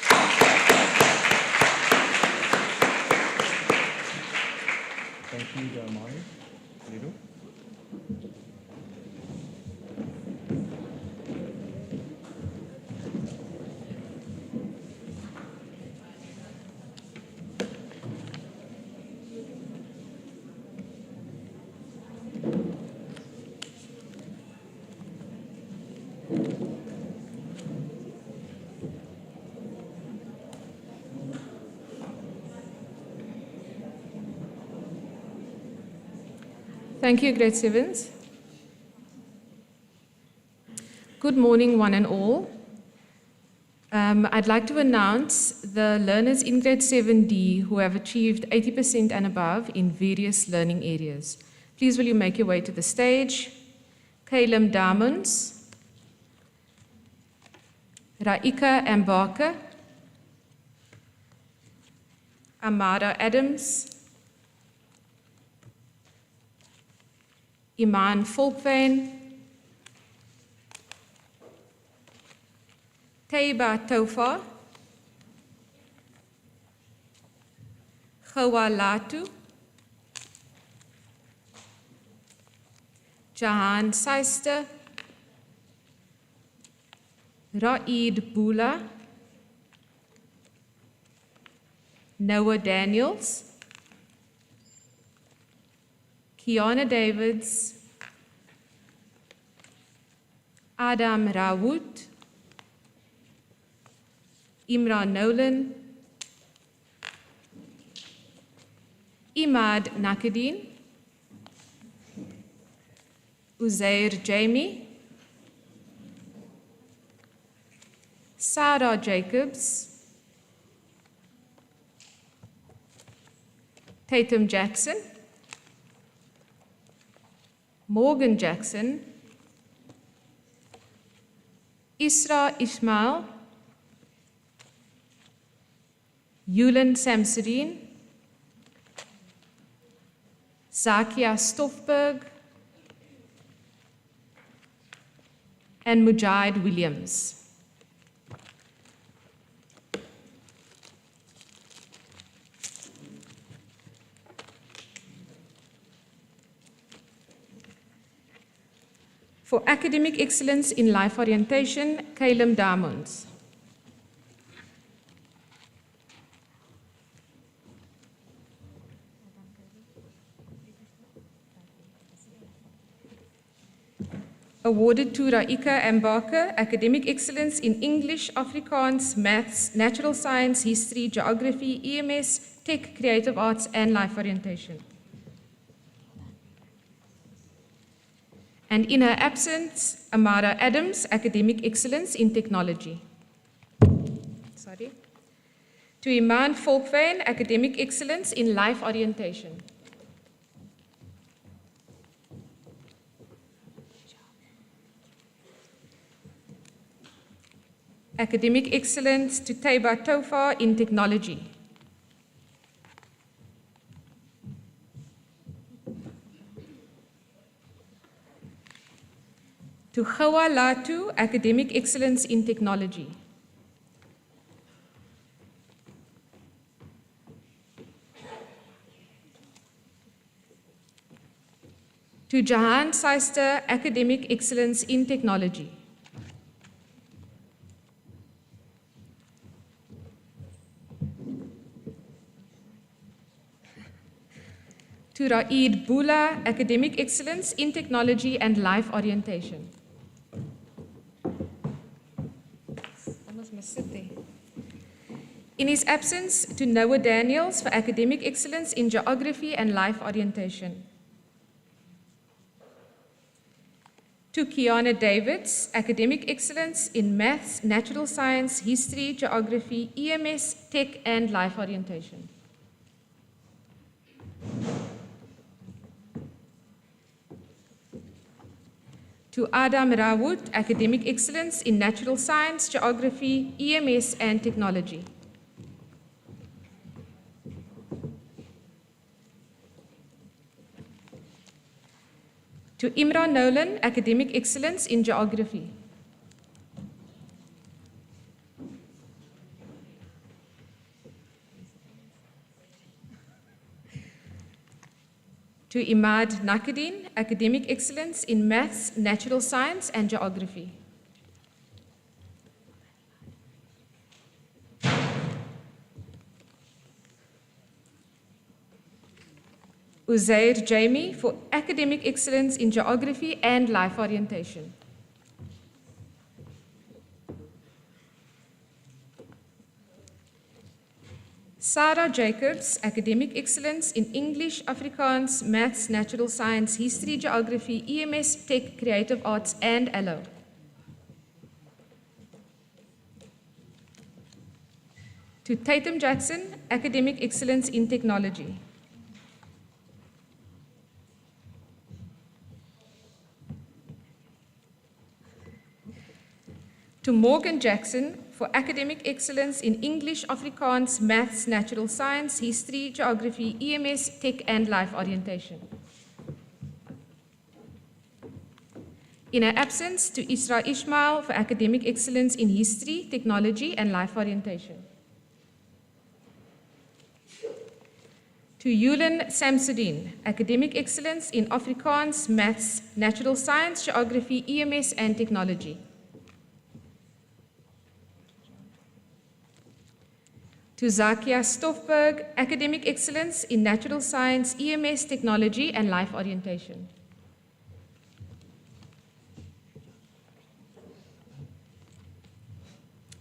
Thank you, Damani. Lido. Thank you, Grade 7s. Good morning, one and all. I'd like to announce the learners in Grade 7D who have achieved 80% and above in various learning areas. Please will you make your way to the stage. Caleb Diamonds, Raika Mbaka, Amara Adams, Iman Volkveen, Taiba Tofa, Ghawa Latu, Jahan Seister, Raid Bula, Noah Daniels, Kiana Davids, Adam Rawood, Imran Nolan, Imad Nakadin, Uzair Jamie, Sarah Jacobs, Tatum Jackson, Morgan Jackson, Isra Ismail, Yulan Samsudin, Zakia Stoffberg, and Mujahid Williams. For academic excellence in life orientation, Caleb Diamonds. Awarded to Raika Mbaka, academic excellence in English, Afrikaans, maths, natural science, history, geography, EMS, tech, creative arts, and life orientation. And in her absence, Amara Adams, academic excellence in technology. To Iman Volkvein, Academic Excellence in Life Orientation. Academic Excellence to Taiba Tofa in Technology. To Hawa Latu, Academic Excellence in Technology. To Jahan Seister, Academic Excellence in Technology. To Raid Bula, Academic Excellence in Technology and Life Orientation. In his absence, to Noah Daniels for Academic Excellence in Geography and Life Orientation. To Kiana Davids, Academic Excellence in Maths, Natural Science, History, Geography, EMS, Tech and Life Orientation. To Adam Rawut, Academic Excellence in Natural Science, Geography, EMS and Technology. To Imran Nolan, Academic Excellence in Geography. To Imad Nakadin, Academic Excellence in Maths, Natural Science and Geography. Uzair Jamie for Academic Excellence in Geography and Life Orientation. Sarah Jacobs, Academic Excellence in English, Afrikaans, Maths, Natural Science, History, Geography, EMS, Tech, Creative Arts and ALO. To Tatum Jackson, Academic Excellence in Technology. To Morgan Jackson for Academic Excellence in English, Afrikaans, Maths, Natural Science, History, Geography, EMS, Tech and Life Orientation. In her absence, to Isra Ishmael for Academic Excellence in History, Technology and Life Orientation. To Yulan Samsudin, Academic Excellence in Afrikaans, Maths, Natural Science, Geography, EMS and Technology. To Zakia Stoffberg, Academic Excellence in Natural Science, EMS, Technology and Life Orientation.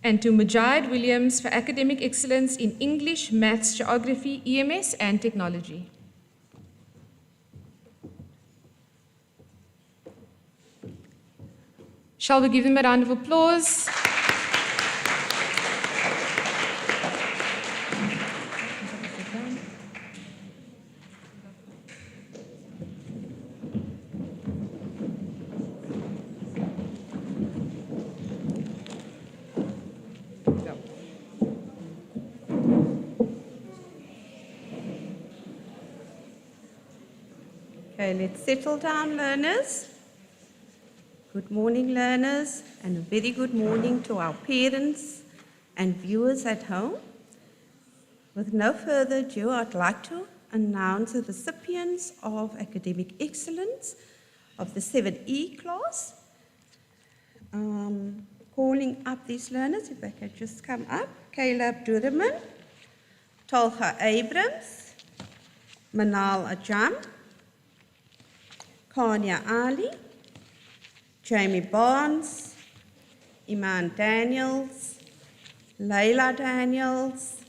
And to Mujahid Williams for Academic Excellence in English, Maths, Geography, EMS and Technology. Shall we give them a round of applause? Okay, let's settle down, learners. Good morning, learners, and a very good morning to our parents and viewers at home. With no further ado, I'd like to announce the recipients of Academic Excellence of the 7E class. Calling up these learners, if they can just come up. Caleb Durman, Tolga Abrams, Manal Ajam, Kanya Ali, Jamie Barnes, Iman Daniels, Layla Daniels,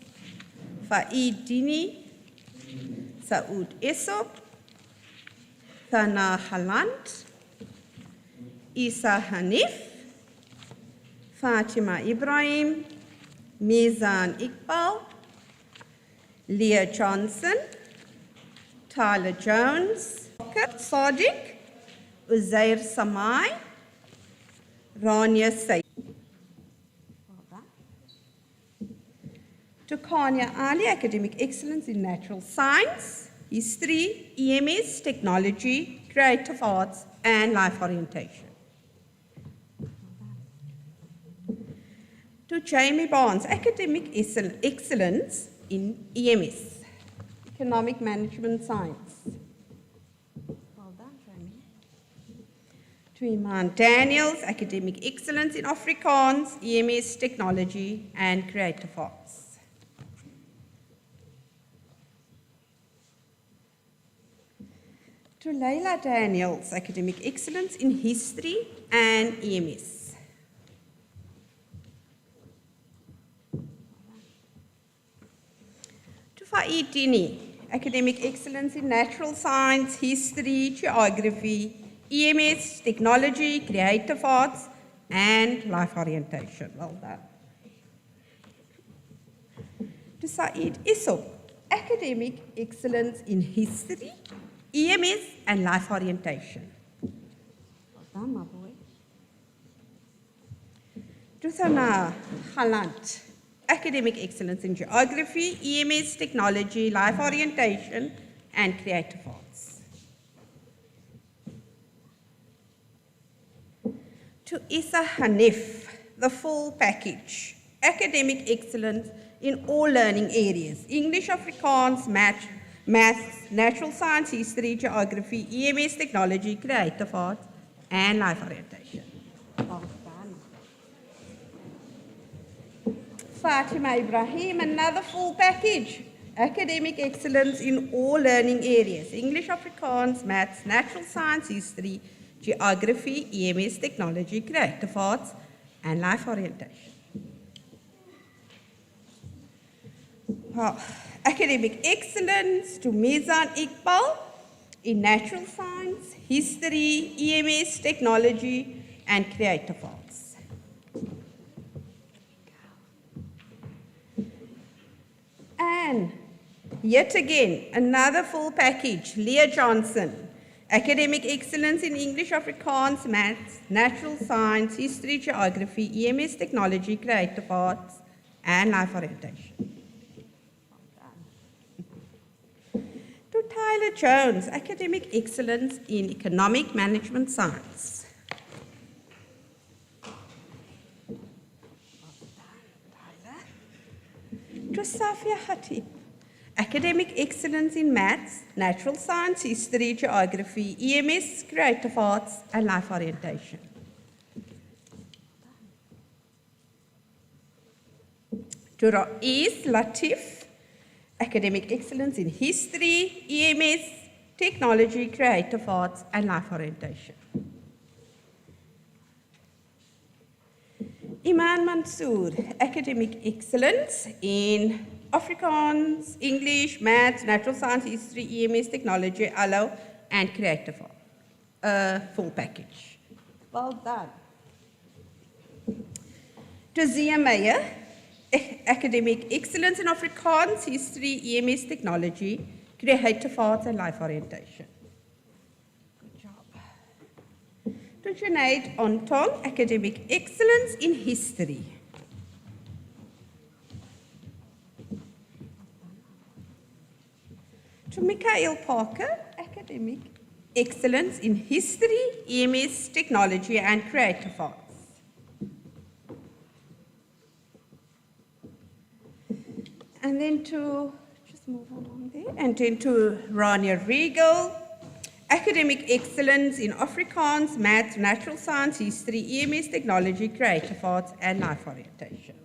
Faid Dini, Saud Esop, Thana Halant, Isa Hanif, Fatima Ibrahim, Mizan Iqbal, Leah Johnson, Tyler Jones, Sadiq, Uzair Samai, Rania Said. To Kanya Ali, Academic Excellence in Natural Science, History, EMS, Technology, Creative Arts, and Life Orientation. To Jamie Barnes, Academic Excellence in EMS, Economic Management Science. Well done, Jamie. To Iman Daniels, Academic Excellence in Afrikaans, EMS, Technology, and Creative Arts. To Leila Daniels, Academic Excellence in History and EMS. To Faid Dini, Academic Excellence in Natural Science, History, Geography, EMS, Technology, Creative Arts, and Life Orientation. Well done. To Saeed Issouk, Academic Excellence in History, EMS, and Life Orientation. Well done, my boy. To Sana Halant, Academic Excellence in Geography, EMS, Technology, Life Orientation, and Creative Arts. To Issa Hanif, the full package, Academic Excellence in all learning areas, English, Afrikaans, Maths, Natural Science, History, Geography, EMS, Technology, Creative Arts, and Life Orientation. Well done. Fatima Ibrahim, another full package, Academic Excellence in all learning areas, English, Afrikaans, Maths, Natural Science, History, Geography, EMS, Technology, Creative Arts, and Life Orientation. Well, Academic Excellence to Mizan Iqbal in Natural Science, History, EMS, Technology, and Creative Arts. And yet again, another full package, Leah Johnson, Academic Excellence in English, Afrikaans, Maths, Natural Science, History, Geography, EMS, Technology, Creative Arts, and Life Orientation. To Tyler Jones, Academic Excellence in Economic Management Science. To Safia Khatib, Academic Excellence in Maths, Natural Science, History, Geography, EMS, Creative Arts, and Life Orientation. To Ra'is Latif, Academic Excellence in History, EMS, Technology, Creative Arts, and Life Orientation. Iman Mansoor, Academic Excellence in Afrikaans, English, Maths, Natural Science, History, EMS, Technology, ALO, and Creative Arts. Full package. Well done. To Zia Meyer, Academic Excellence in Afrikaans, History, EMS, Technology, Creative Arts, and Life Orientation. Good job. To Junaid Ontong, Academic Excellence in History. To Mikhail Parker, Academic Excellence in History, EMS, Technology, and Creative Arts. And then to, just move along there, and then to Rania Regal, Academic Excellence in Afrikaans, Maths, Natural Science, History, EMS, Technology, Creative Arts, and Life Orientation.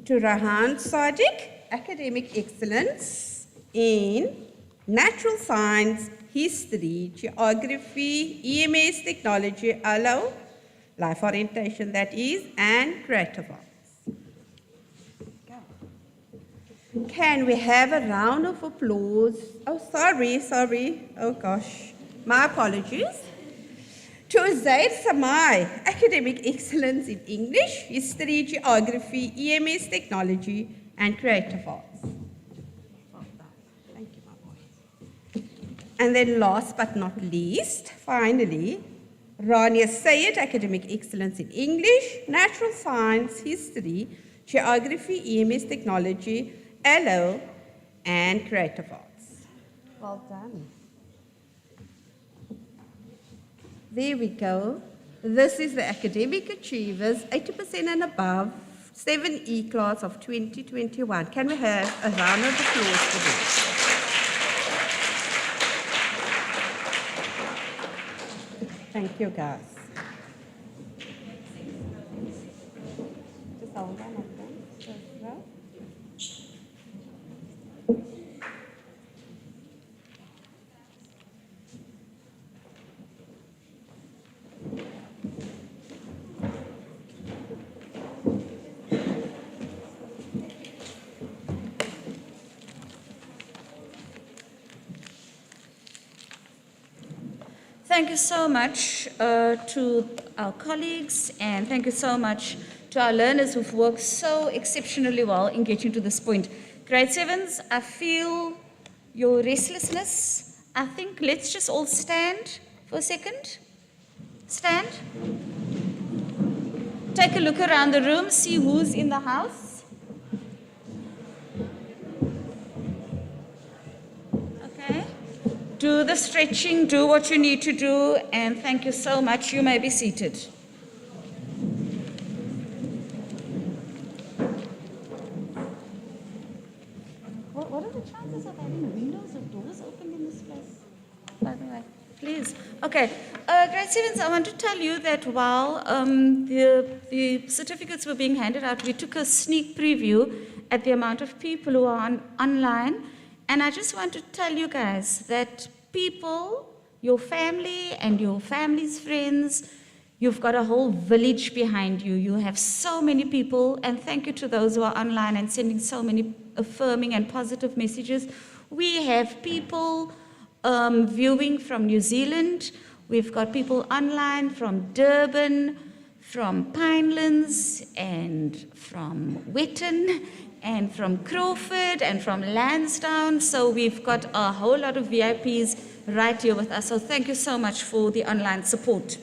To Rahan Sadiq, Academic Excellence in Natural Science, History, Geography, EMS, Technology, ALO, Life Orientation that is, and Creative Arts. Can we have a round of applause? Oh, sorry. Oh, gosh. My apologies. To Zaid Samai, academic excellence in English, history, geography, EMS technology, and creative arts. Well done. Thank you, my boy. And then last but not least, finally, Rania Sayed, academic excellence in English, natural science, history, geography, EMS technology, LO, and creative arts. Well done. There we go. This is the academic achievers, 80% and above, 7E class of 2021. Can we have a round of applause for them? Thank you, guys. Just hold on, first row. Thank you so much to our colleagues, and thank you so much to our learners who've worked so exceptionally well in getting to this point. Grade 7s, I feel your restlessness. I think let's just all stand for a second. Stand. Take a look around the room, see who's in the house. Okay. Do the stretching, do what you need to do, and thank you so much. You may be seated. What are the chances of having windows or doors open in this place? By the way, please. Okay, grade 7s, I want to tell you that while the certificates were being handed out, we took a sneak preview at the amount of people who are online. And I just want to tell you guys that people, your family and your family's friends, you've got a whole village behind you. You have so many people, and thank you to those who are online and sending so many affirming and positive messages. We have people viewing from New Zealand. We've got people online from Durban, from Pinelands, and from Wetton, and from Crawford, and from Lansdowne. So we've got a whole lot of VIPs right here with us. So thank you so much for the online support.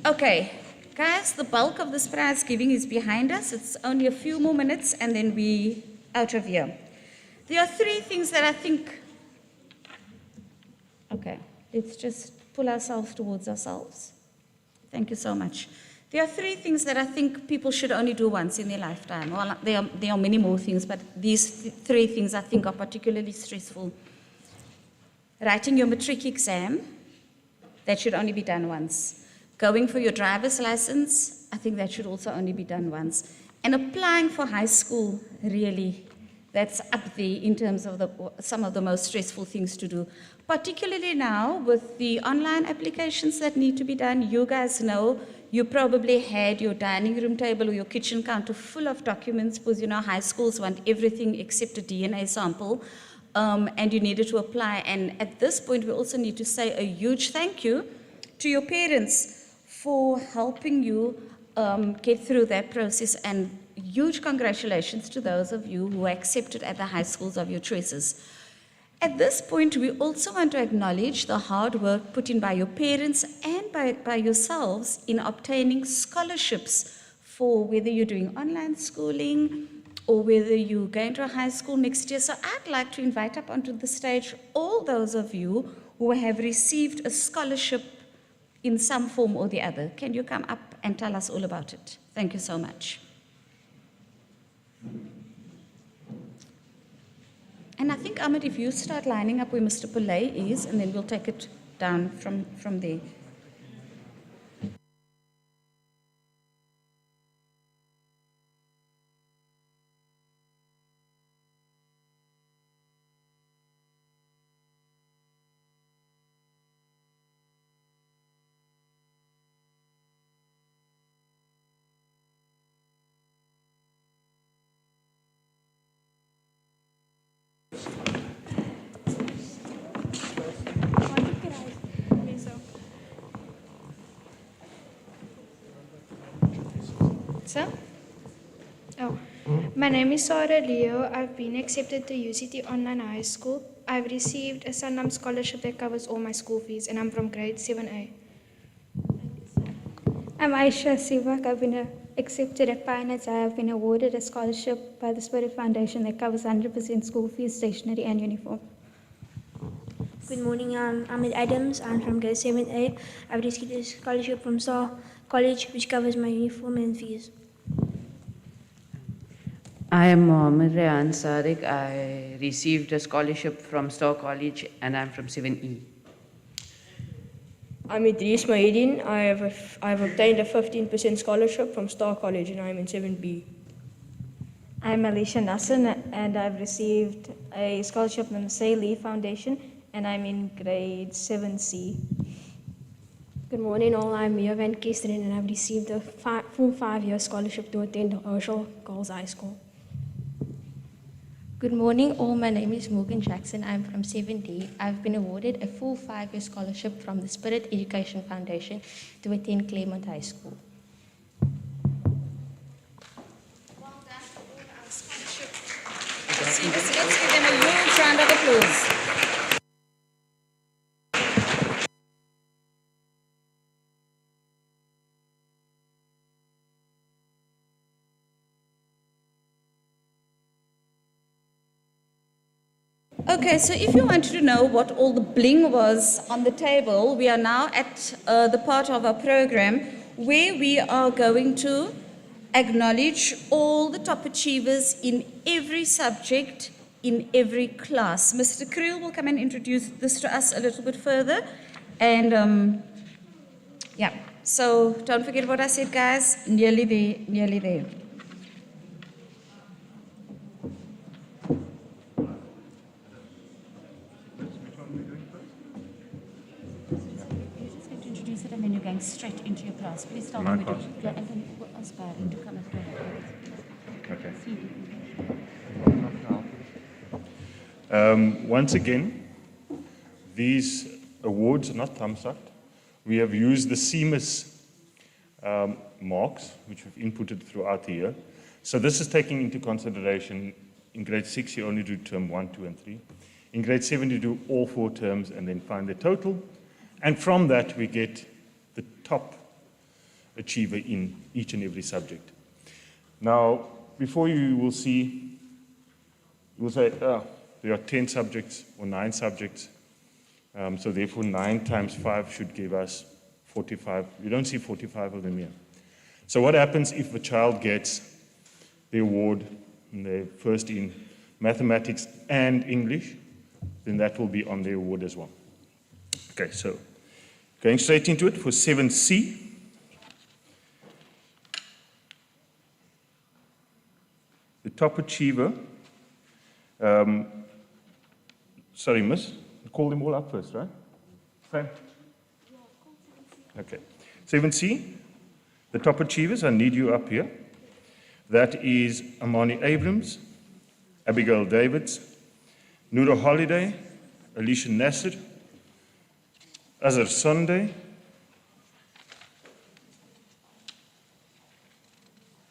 Okay, guys, the bulk of this prize giving is behind us. It's only a few more minutes and then we're out of here. There are three things that I think, okay, let's just pull ourselves towards ourselves. Thank you so much. There are three things that I think people should only do once in their lifetime. Well, there are many more things, but these three things I think are particularly stressful. Writing your matric exam, that should only be done once. Going for your driver's license, I think that should also only be done once. And applying for high school, really, that's up there in terms of some of the most stressful things to do. Particularly now with the online applications that need to be done, you guys know you probably had your dining room table or your kitchen counter full of documents because you know high schools want everything except a DNA sample, and you needed to apply. And at this point, we also need to say a huge thank you to your parents for helping you get through that process, and huge congratulations to those of you who are accepted at the high schools of your choices. At this point, we also want to acknowledge the hard work put in by your parents and by yourselves in obtaining scholarships for whether you're doing online schooling or whether you're going to a high school next year. So I'd like to invite up onto the stage all those of you who have received a scholarship in some form or the other. Can you come up and tell us all about it? Thank you so much. And I think, Ahmed, if you start lining up where Mr. Pillay is, and then we'll take it down from there. So? Oh. My name is Sarah Leo. I've been accepted to UCT Online High School. I've received a Sanlam scholarship that covers all my school fees, and I'm from grade 7A. I'm Aisha Sivak. I've been accepted at Pioneers. I have been awarded a scholarship by the Spirit Foundation that covers 100% school fees, stationery, and uniform. Good morning, I'm Ahmed Adams. I'm from grade 7A. I've received a scholarship from Star College, which covers my uniform and fees. I am Mohammed Rehan Sadiq. I received a scholarship from Star College and I'm from 7E. I'm Idris Mahidin. I've obtained a 15% scholarship from Star College and I'm in 7B. I'm Alicia Nassan and I've received a scholarship from the Say Lee Foundation and I'm in grade 7C. Good morning all, I'm Mia Van Kesteren and I've received a full 5-year scholarship to attend Herschel Girls High School. Good morning all, my name is Morgan Jackson. I'm from 7D. I've been awarded a full 5-year scholarship from the Spirit Education Foundation to attend Claremont High School. Well done for all our scholarship receivers. Let's give them a huge round of applause. Okay, so if you wanted to know what all the bling was on the table, we are now at the part of our program where we are going to acknowledge all the top achievers in every subject, in every class. Mr. Creel will come and introduce this to us a little bit further. And yeah, so don't forget what I said, guys. Nearly there, nearly there. And then you're going straight into your class. Please start with it. Yeah, and then we'll ask Barry to come and Okay. Once again, these awards are not thumbsucked. We have used the CMIS marks, which we've inputted throughout the year. So this is taking into consideration, in grade 6, you only do term 1, 2, and 3. In grade 7, you do all 4 terms and then find the total. And from that, we get the top achiever in each and every subject. Now, before you will see, you will say, there are 10 subjects or 9 subjects. So therefore, 9 times 5 should give us 45. You don't see 45 of them here. So what happens if a child gets the award, and they're first in mathematics and English, then that will be on the award as well. Okay, so going straight into it for 7C. The top achiever, sorry, miss, call them all up first, right? Fine. Okay. 7C, the top achievers, I need you up here. That is Amani Abrams, Abigail Davids, Noura Holiday, Alicia Nasser, Azar Sunday.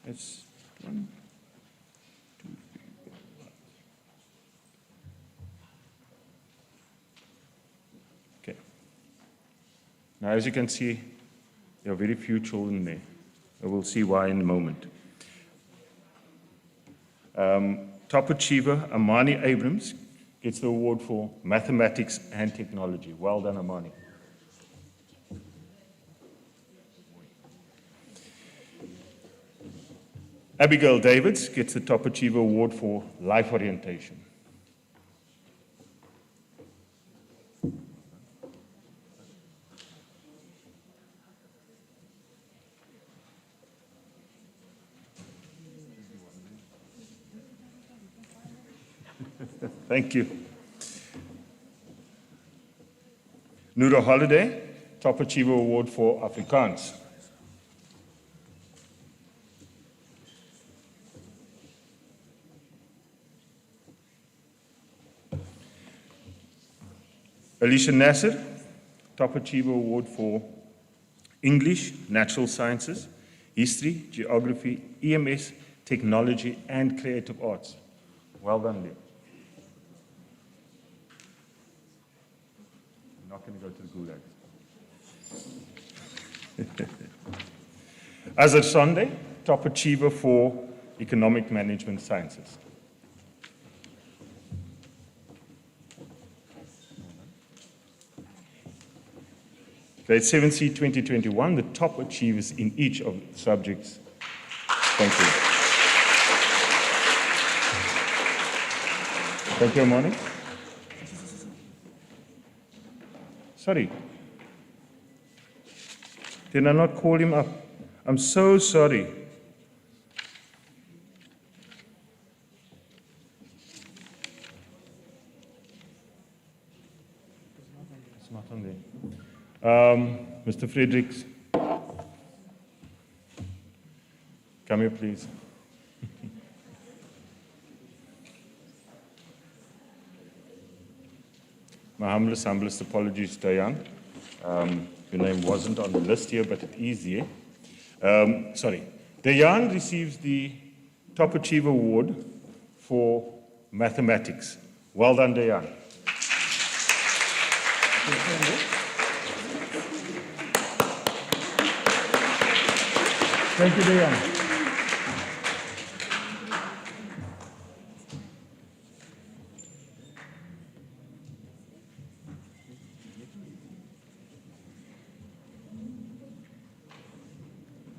It's 1, 2, 3, 4, 5. Okay. Now, as you can see, there are very few children there. We'll see why in a moment. Top achiever, Amani Abrams, gets the award for mathematics and technology. Well done, Amani. Abigail Davids gets the Top Achiever Award for Life Orientation. Thank you. Noura Holiday, Top Achiever Award for Afrikaans. Alicia Nasser, Top Achiever Award for English, Natural Sciences. history, geography, EMS, technology, and creative arts. Well done, Leo. I'm not going to go to the gulag. Azar Sunday, top achiever for economic management sciences. Grade 7C 2021, the top achievers in each of the subjects. Thank you. Thank you, Amani. Sorry. Did I not call him up? I'm so sorry. It's not on there. Mr. Fredericks, come here, please. My humblest apologies, Diane. Your name wasn't on the list here, but it is here. Sorry. Diane receives the Top Achiever Award for mathematics. Well done, Diane. Thank you, Diane.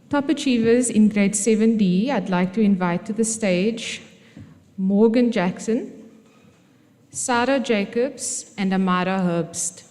Top achievers in grade 7D, I'd like to invite to the stage Morgan Jackson, Sarah Jacobs, and Amara Herbst.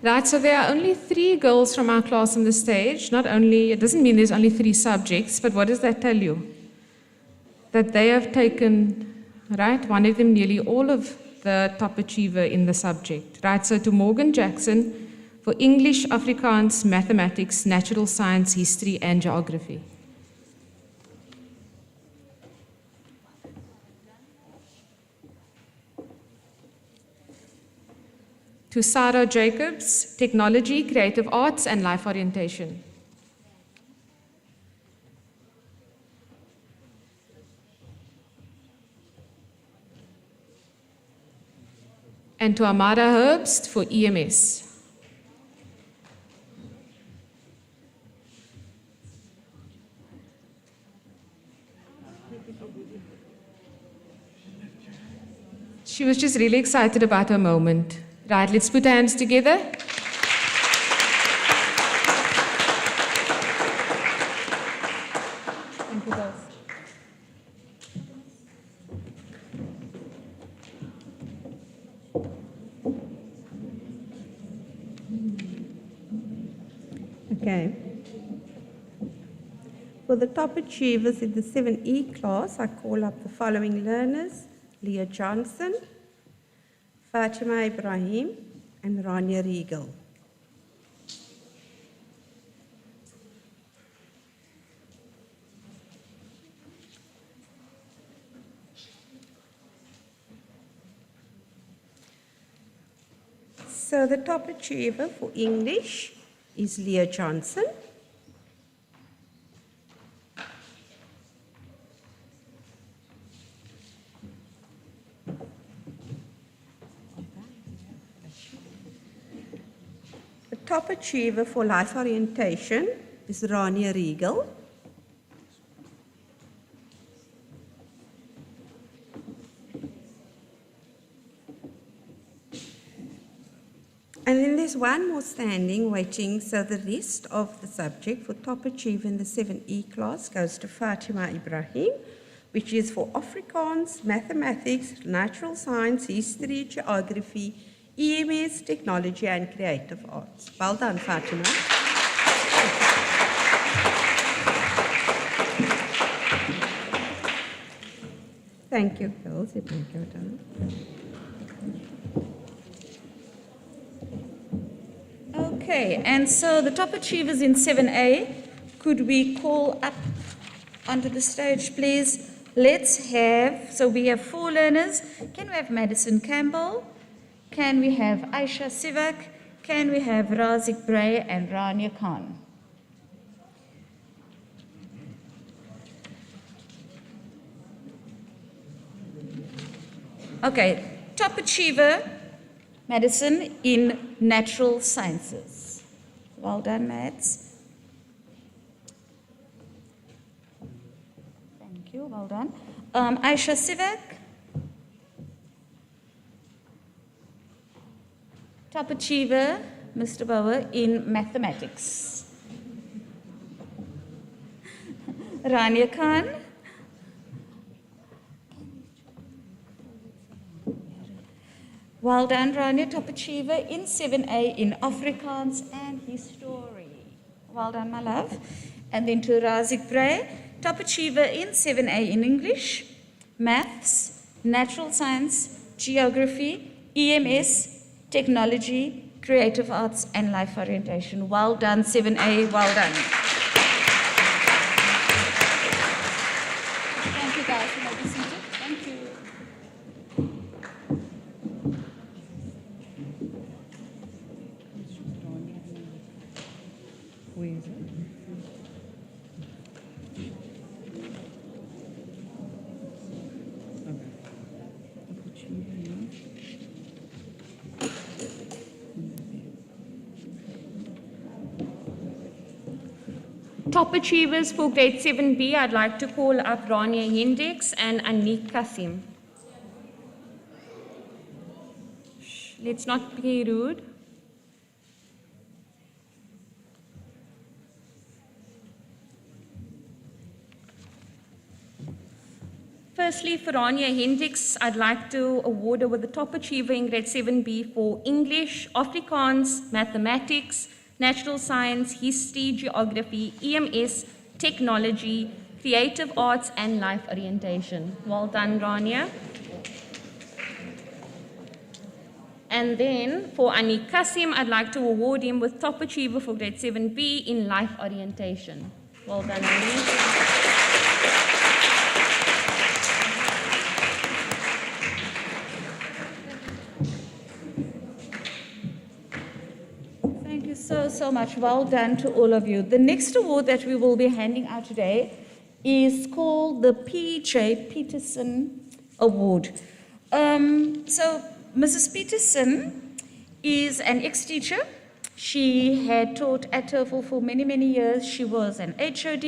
Right, so there are only 3 girls from our class on the stage. Not only, it doesn't mean there's only 3 subjects, but what does that tell you? That they have taken, right, one of them nearly all of the top achiever in the subject. Right, so to Morgan Jackson for English, Afrikaans, mathematics, natural science, history, and geography. To Sarah Jacobs, technology, creative arts, and life orientation. And to Amara Herbst for EMS. She was just really excited about her moment. Right, let's put our hands together. Thank you both. Okay. For the top achievers in the 7E class, I call up the following learners: Leah Johnson, Fatima Ibrahim, and Rania Regal. So the top achiever for English is Leah Johnson. The top achiever for life orientation is Rania Regal. And then there's one more standing, waiting, so the rest of the subject for top achiever in the 7E class goes to Fatima Ibrahim, which is for Afrikaans, mathematics, natural science, history, geography, EMS, technology, and creative arts. Well done, Fatima. Thank you, girls. Thank you, Dana. Okay, and so the top achievers in 7A, could we call up onto the stage, please? Let's have, so we have 4 learners. Can we have Madison Campbell? Can we have Aisha Sivak? Can we have Razik Bray and Rania Khan? Okay, top achiever, Madison in natural sciences. Well done, Mads. Thank you, well done. Aisha Sivak. Top achiever, Mr. Bauer, in mathematics. Rania Khan. Well done, Rania, top achiever in 7A in Afrikaans and history. Well done, my love. And then to Razik Bray, top achiever in 7A in English, maths, natural science, geography, EMS, technology, creative arts, and life orientation. Well done, 7A, well done. Thank you, guys. You may be seated. Thank you. Where is it? Top achievers for grade 7B, I'd like to call up Rania Hendricks and Anik Kasim. Let's not be rude. Firstly, for Rania Hendricks, I'd like to award her with the top achiever in grade 7B for English, Afrikaans, mathematics, natural science, history, geography, EMS, technology, creative arts, and life orientation. Well done, Rania. And then for Anik Kasim, I'd like to award him with top achiever for grade 7B in life orientation. Well done, Anik. So much. Well done to all of you. The next award that we will be handing out today is called the P.J. Peterson Award. So Mrs. Peterson is an ex-teacher. She had taught at Turfhall for many, many years. She was an HOD.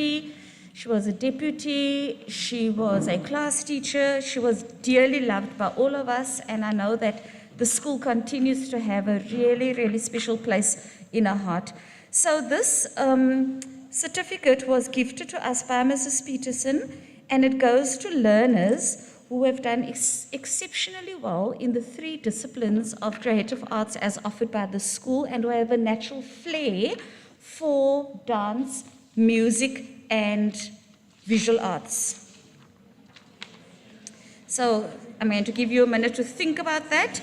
She was a deputy. She was a class teacher. She was dearly loved by all of us, and I know that the school continues to have a really, really special place in our heart. So this certificate was gifted to us by Mrs. Peterson, and it goes to learners who have done exceptionally well in the 3 disciplines of creative arts as offered by the school, and who have a natural flair for dance, music, and visual arts. So I'm going to give you a minute to think about that.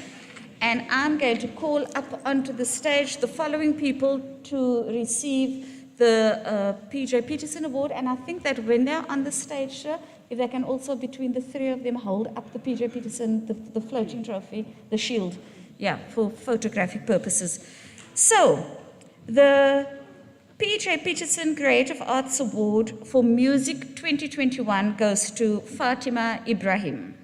And I'm going to call up onto the stage the following people to receive the P.J. Peterson Award. And I think that when they're on the stage, if they can also, between the 3 of them, hold up the P.J. Peterson, the floating trophy, the shield, yeah, for photographic purposes. So, the P.J. Peterson Creative Arts Award for Music 2021 goes to Fatima Ibrahim.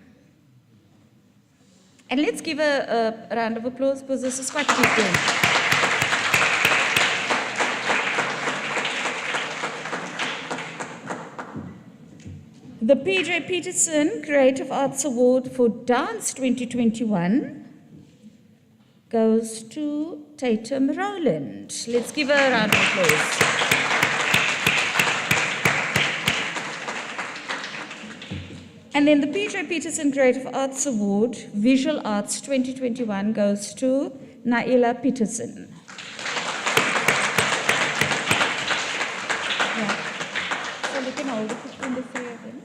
And let's give a round of applause because this is quite a big deal. The P.J. Peterson Creative Arts Award for Dance 2021 goes to Tatum Rowland. Let's give her a round of applause. And then the P.J. Peterson Creative Arts Award, Visual Arts 2021, goes to Naila Peterson. Yeah. So we can hold it between the 3 of them.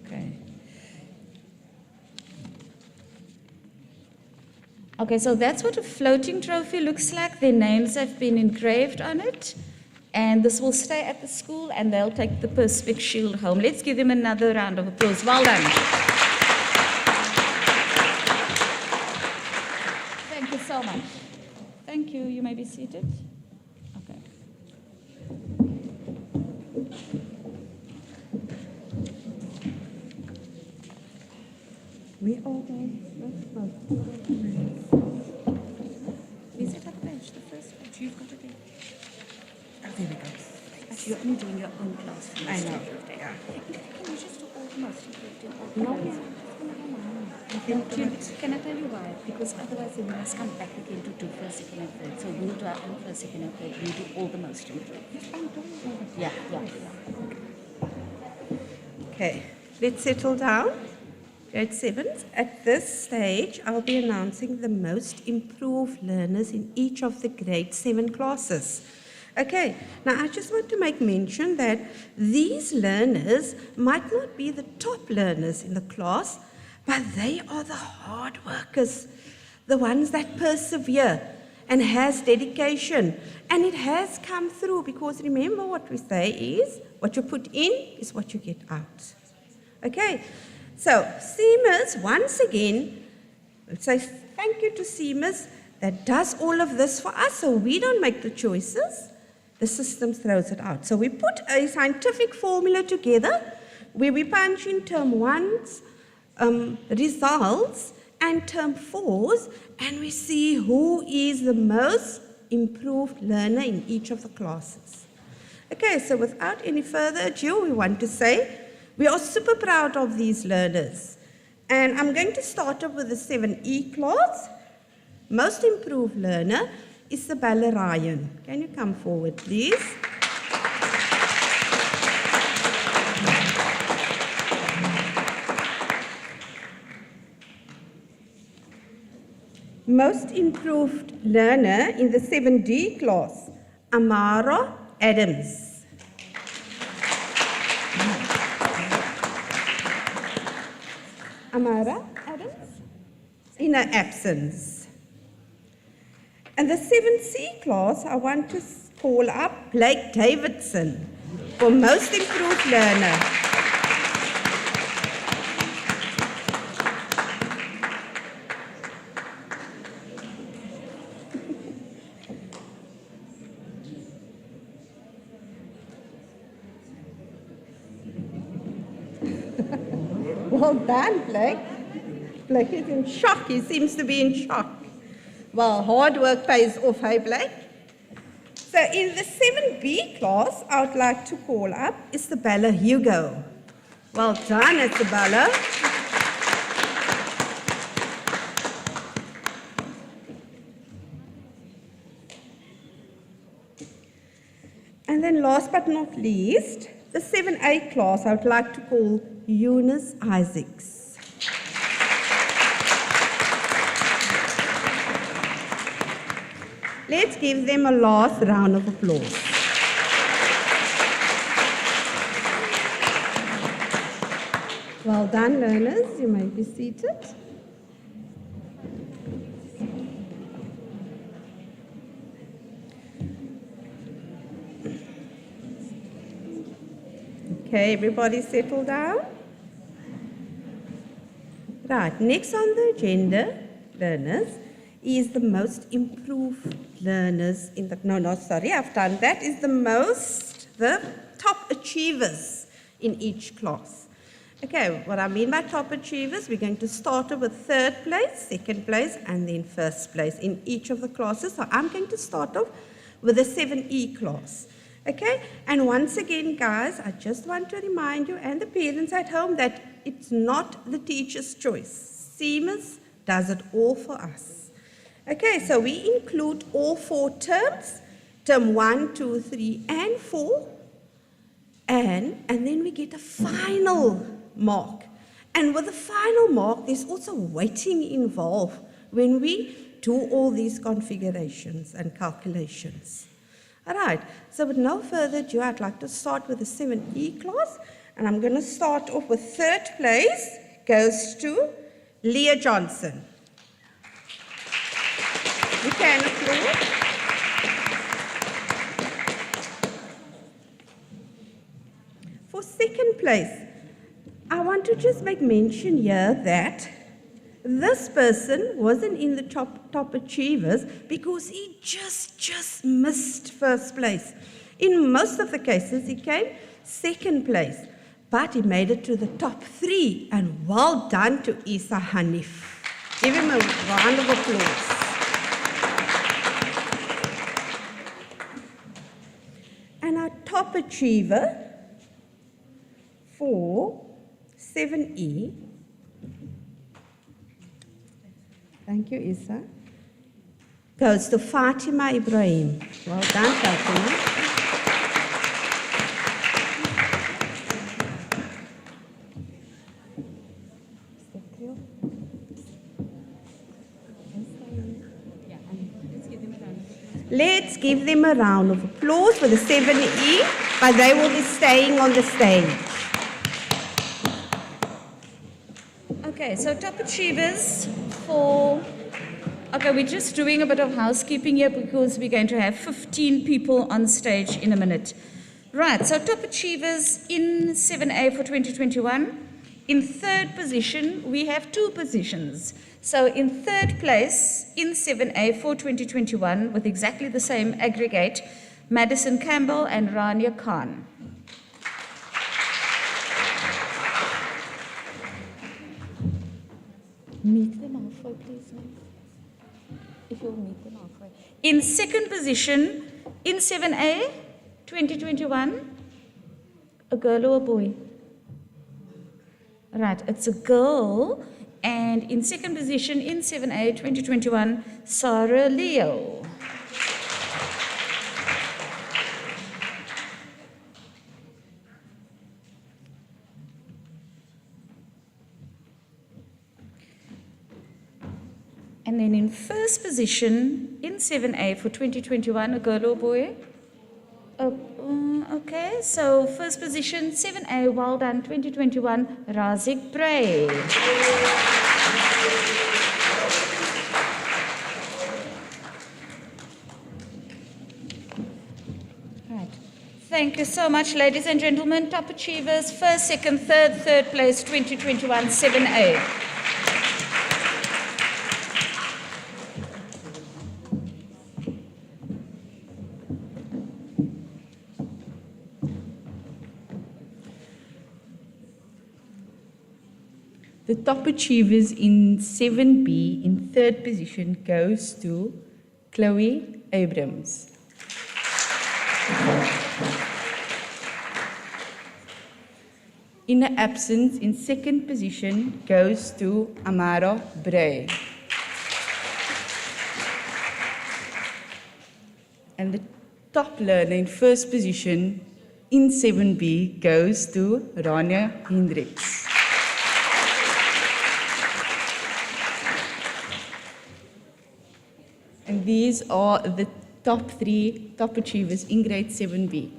Okay. Okay, so that's what a floating trophy looks like. Their names have been engraved on it. And this will stay at the school and they'll take the Perspex Shield home. Let's give them another round of applause. Well done. Thank you so much. Thank you. You may be seated. Okay. We all Is it at the bench, the first page? You've got it there. Oh, there we go. You're only doing your own class. I know. Yeah. Can you just do all the most important? No. Can I tell you why? Because otherwise we must come back again to do first, second, and third. So we'll do our own first, second, and third. We'll do all the most important. Yeah. Okay, let's settle down. Grade 7s. At this stage, I'll be announcing the most improved learners in each of the grade 7 classes. Okay, now I just want to make mention that these learners might not be the top learners in the class, but they are the hard workers, the ones that persevere and has dedication. And it has come through because remember what we say is, what you put in is what you get out. Okay, so Seamers, once again, we'll say thank you to Seamers that does all of this for us, so we don't make the choices. The system throws it out. So we put a scientific formula together where we punch in term 1's results and term 4's, and we see who is the most improved learner in each of the classes. Okay, so without any further ado, we want to say we are super proud of these learners. And I'm going to start off with the 7E class. Most improved learner Isabella Ryan. Can you come forward, please? Most improved learner in the 7D class, Amara Adams. Amara Adams, in her absence. And the 7C class, I want to call up Blake Davidson for most improved learner. Well done, Blake. Blake is in shock. He seems to be in shock. Well, hard work pays off, hey, Blake? So in the 7B class, I would like to call up Isabella Hugo. Well done, Isabella. And then last but not least, the 7A class, I would like to call Eunice Isaacs. Let's give them a last round of applause. Well done, learners. You may be seated. Okay, everybody settle down. Right, next on the agenda, learners, is the most improved learners in the, I've done that, is the top achievers in each class. Okay, what I mean by top achievers, we're going to start off with third place, second place, and then first place in each of the classes. So I'm going to start off with the 7E class. Okay, and once again, guys, I just want to remind you and the parents at home that it's not the teacher's choice. Seamers does it all for us. Okay, so we include all 4 terms, term 1, 2, 3, and 4, and then we get a final mark. And with the final mark, there's also weighting involved when we do all these configurations and calculations. All right, so with no further ado, I'd like to start with the 7E class, and I'm going to start off with third place goes to Leah Johnson. You can applaud. For second place, I want to just make mention here that this person wasn't in the top achievers because he just missed first place. In most of the cases, he came second place, but he made it to the top 3, and well done to Isa Hanif. Give him a round of applause. And our top achiever for 7E, thank you, Isa, goes to Fatima Ibrahim. Well done, Fatima. Let's give them a round of applause for the 7E, but they will be staying on the stage. Okay, so top achievers for... Okay, we're just doing a bit of housekeeping here because we're going to have 15 people on stage in a minute. Right, so top achievers in 7A for 2021. In third position, we have 2 positions. So in third place, in 7A for 2021, with exactly the same aggregate, Madison Campbell and Rania Khan. Meet them halfway, please, ma'am. If you'll meet them halfway. In second position, in 7A, 2021, a girl or a boy? Right, it's a girl. And in second position, in 7A, 2021, Sarah Leo. And then in first position, in 7A for 2021, a girl or boy? Okay, so first position, 7A, well done, 2021, Razik Bray. Right. Thank you so much, ladies and gentlemen. Top achievers, first, second, third place, 2021, 7A. The top achievers in 7B in third position goes to Chloe Abrams. In her absence, in second position goes to Amara Bray. And the top learner in first position in 7B goes to Rania Hendricks. And these are the top 3 top achievers in grade 7B.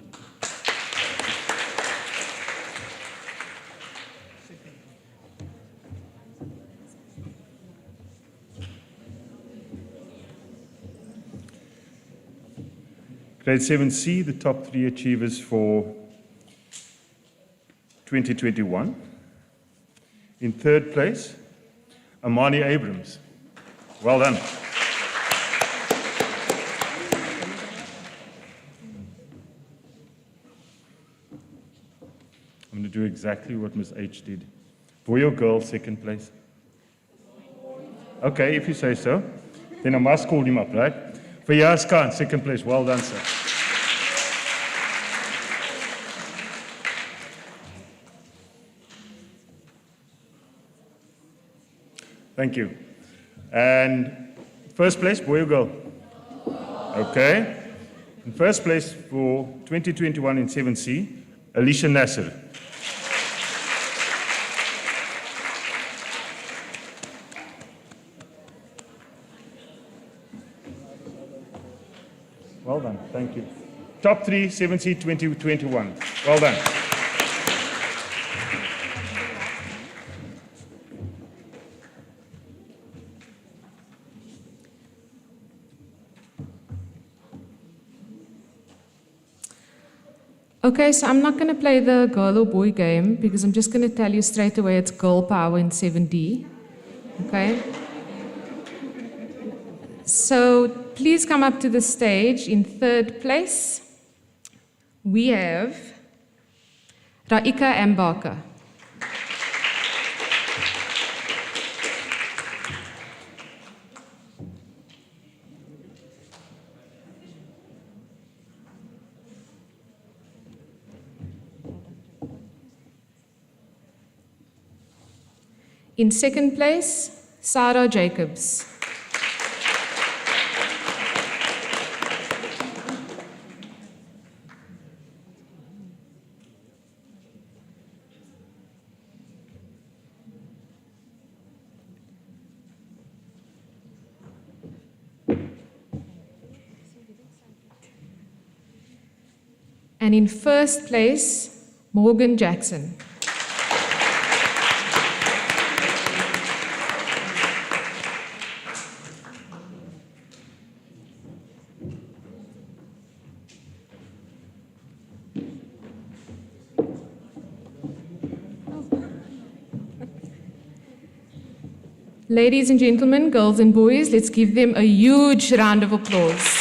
Grade 7C, the top 3 achievers for 2021. In third place, Amani Abrams. Well done. I'm going to do exactly what Ms. H did. Boy or girl, second place? Okay, if you say so. Then I must call him up, right? Fayaz Khan, second place. Well done, sir. Thank you. And first place, boy or girl? Okay. In first place for 2021 in 7C, Alicia Nasser. Well done, thank you. Top 3, 7C 2021. Well done. Okay, so I'm not going to play the girl or boy game because I'm just going to tell you straight away it's girl power in 7D. Okay? So please come up to the stage. In third place, we have Raika Mbaka. In second place, Sarah Jacobs. And in first place, Morgan Jackson. Ladies and gentlemen, girls and boys, let's give them a huge round of applause.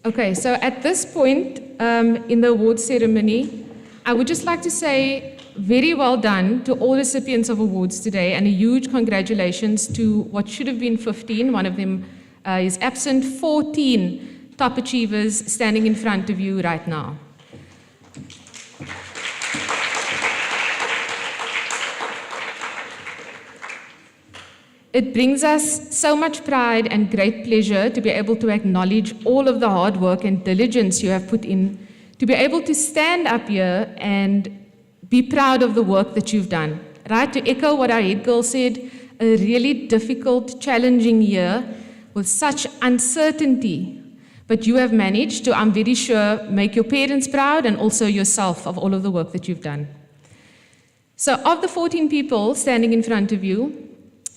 Okay, so at this point in the awards ceremony, I would just like to say very well done to all recipients of awards today, and a huge congratulations to what should have been 15. One of them is absent. 14 top achievers standing in front of you right now. It brings us so much pride and great pleasure to be able to acknowledge all of the hard work and diligence you have put in, to be able to stand up here and be proud of the work that you've done. Right, to echo what our head girl said, a really difficult, challenging year with such uncertainty. But you have managed to, I'm very sure, make your parents proud and also yourself of all of the work that you've done. So of the 14 people standing in front of you,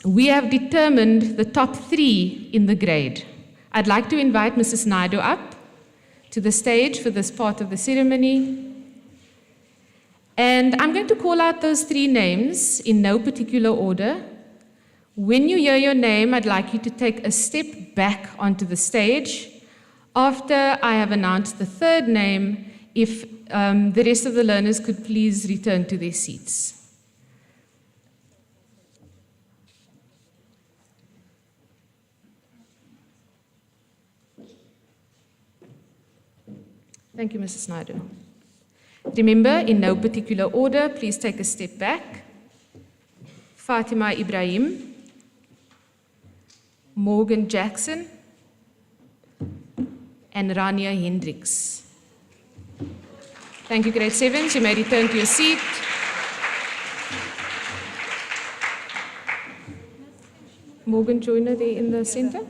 we have determined the top 3 in the grade. I'd like to invite Mrs. Naidu up to the stage for this part of the ceremony. And I'm going to call out those 3 names in no particular order. When you hear your name, I'd like you to take a step back onto the stage. After I have announced the 3rd name, if the rest of the learners could please return to their seats. Thank you, Mrs. Naidu. Remember, in no particular order, please take a step back. Fatima Ibrahim, Morgan Jackson, and Rania Hendricks. Thank you, grade 7s. You may return to your seat. Morgan Joyner there in the center.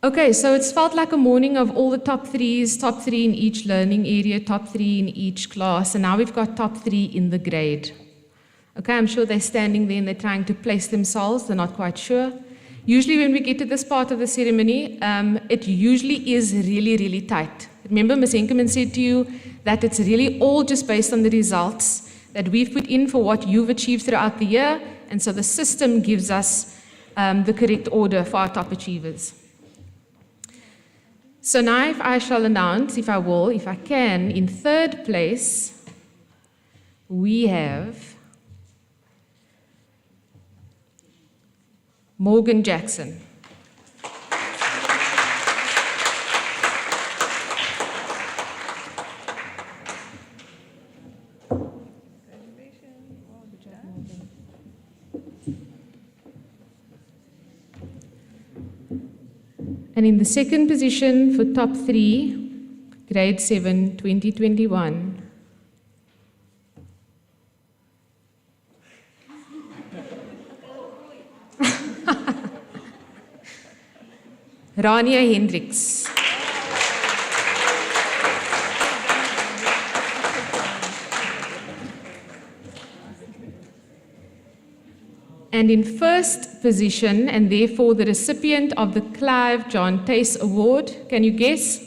Okay, so it's felt like a morning of all the top 3s, top 3 in each learning area, top 3 in each class, and now we've got top 3 in the grade. Okay, I'm sure they're standing there and they're trying to place themselves, they're not quite sure. Usually when we get to this part of the ceremony, it usually is really, really tight. Remember, Ms. Henkemann said to you that it's really all just based on the results that we've put in for what you've achieved throughout the year, and so the system gives us the correct order for our top achievers. So now if I shall announce, if I can, in 3rd place, we have Morgan Jackson. And in the 2nd position for top 3, grade 7, 2021, Rania Hendricks. And in first position, and therefore the recipient of the Clive John Tace Award, can you guess?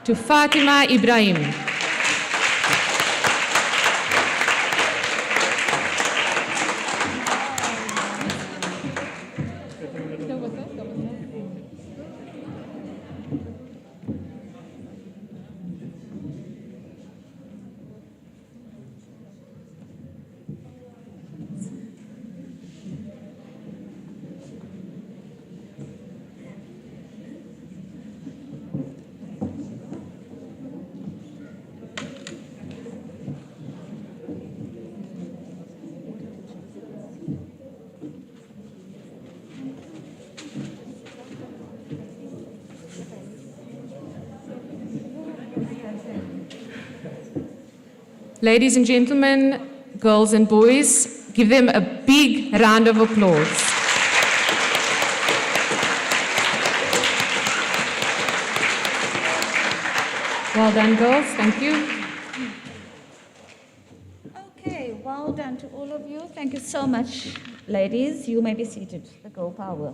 To Fatima Ibrahim. Ladies and gentlemen, girls and boys, give them a big round of applause. Well done, girls. Thank you. Okay, well done to all of you. Thank you so much, ladies. You may be seated. The girl power.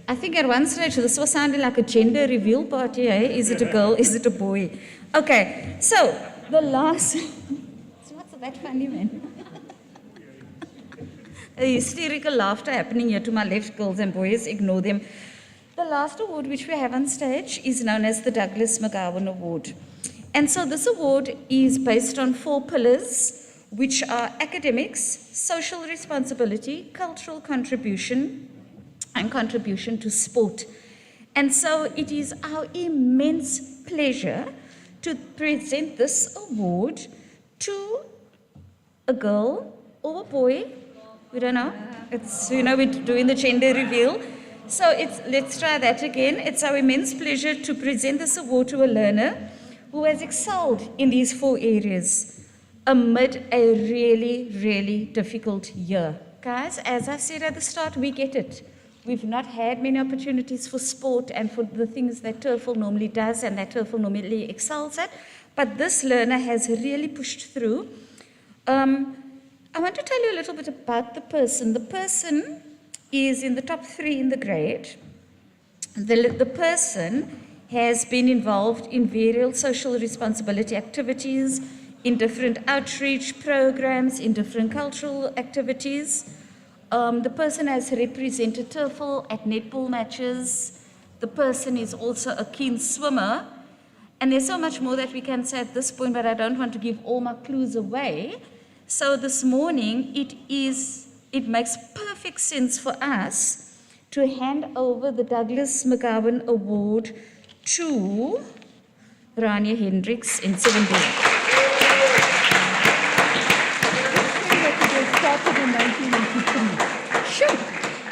I think at one stage this was sounding like a gender reveal party. Eh? Is it a girl? Is it a boy? Okay, so the last. So what's that funny, man? A hysterical laughter happening here to my left, girls and boys. Ignore them. The last award which we have on stage is known as the Douglas McGowan Award. And so this award is based on 4 pillars, which are academics, social responsibility, cultural contribution, and contribution to sport. And so it is our immense pleasure to present this award to a girl or a boy. We don't know. It's, we're doing the gender reveal. So let's try that again. It's our immense pleasure to present this award to a learner who has excelled in these 4 areas amid a really, really difficult year. Guys, as I said at the start, we get it. We've not had many opportunities for sport and for the things that Turfhall normally does and that Turfhall normally excels at. But this learner has really pushed through. I want to tell you a little bit about the person. The person is in the top 3 in the grade. The person has been involved in various social responsibility activities, in different outreach programs, in different cultural activities. The person has represented Turfhall at netball matches. The person is also a keen swimmer. And there's so much more that we can say at this point, but I don't want to give all my clues away. So this morning, it makes perfect sense for us to hand over the Douglas McGowan Award to Rania Hendricks in 7D. Sure.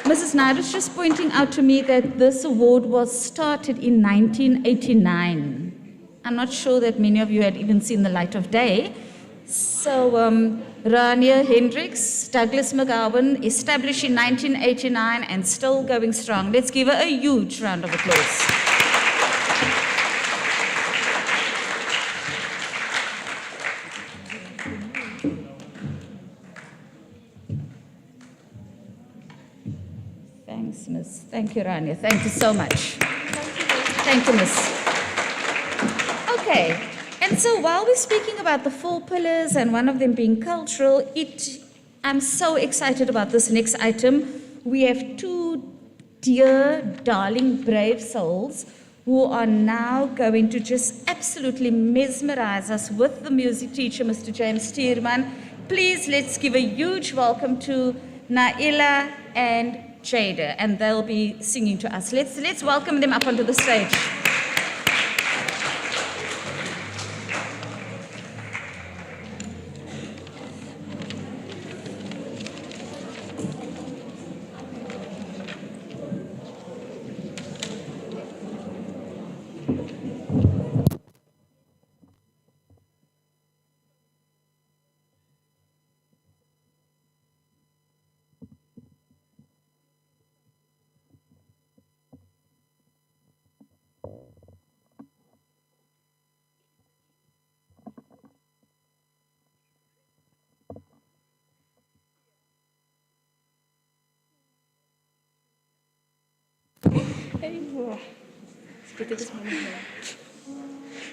Mrs. Nair's just pointing out to me that this award was started in 1989. I'm not sure that many of you had even seen the light of day. So, Rania Hendricks, Douglas McGowan, established in 1989 and still going strong. Let's give her a huge round of applause. Thanks, Miss. Thank you, Rania. Thank you so much. Thank you, Miss. Okay. And so while we're speaking about the 4 pillars and one of them being cultural, I'm so excited about this next item. We have 2 dear, darling, brave souls who are now going to just absolutely mesmerize us with the music teacher, Mr. James Steerman. Please, let's give a huge welcome to Naila and Jada, and they'll be singing to us. Let's welcome them up onto the stage.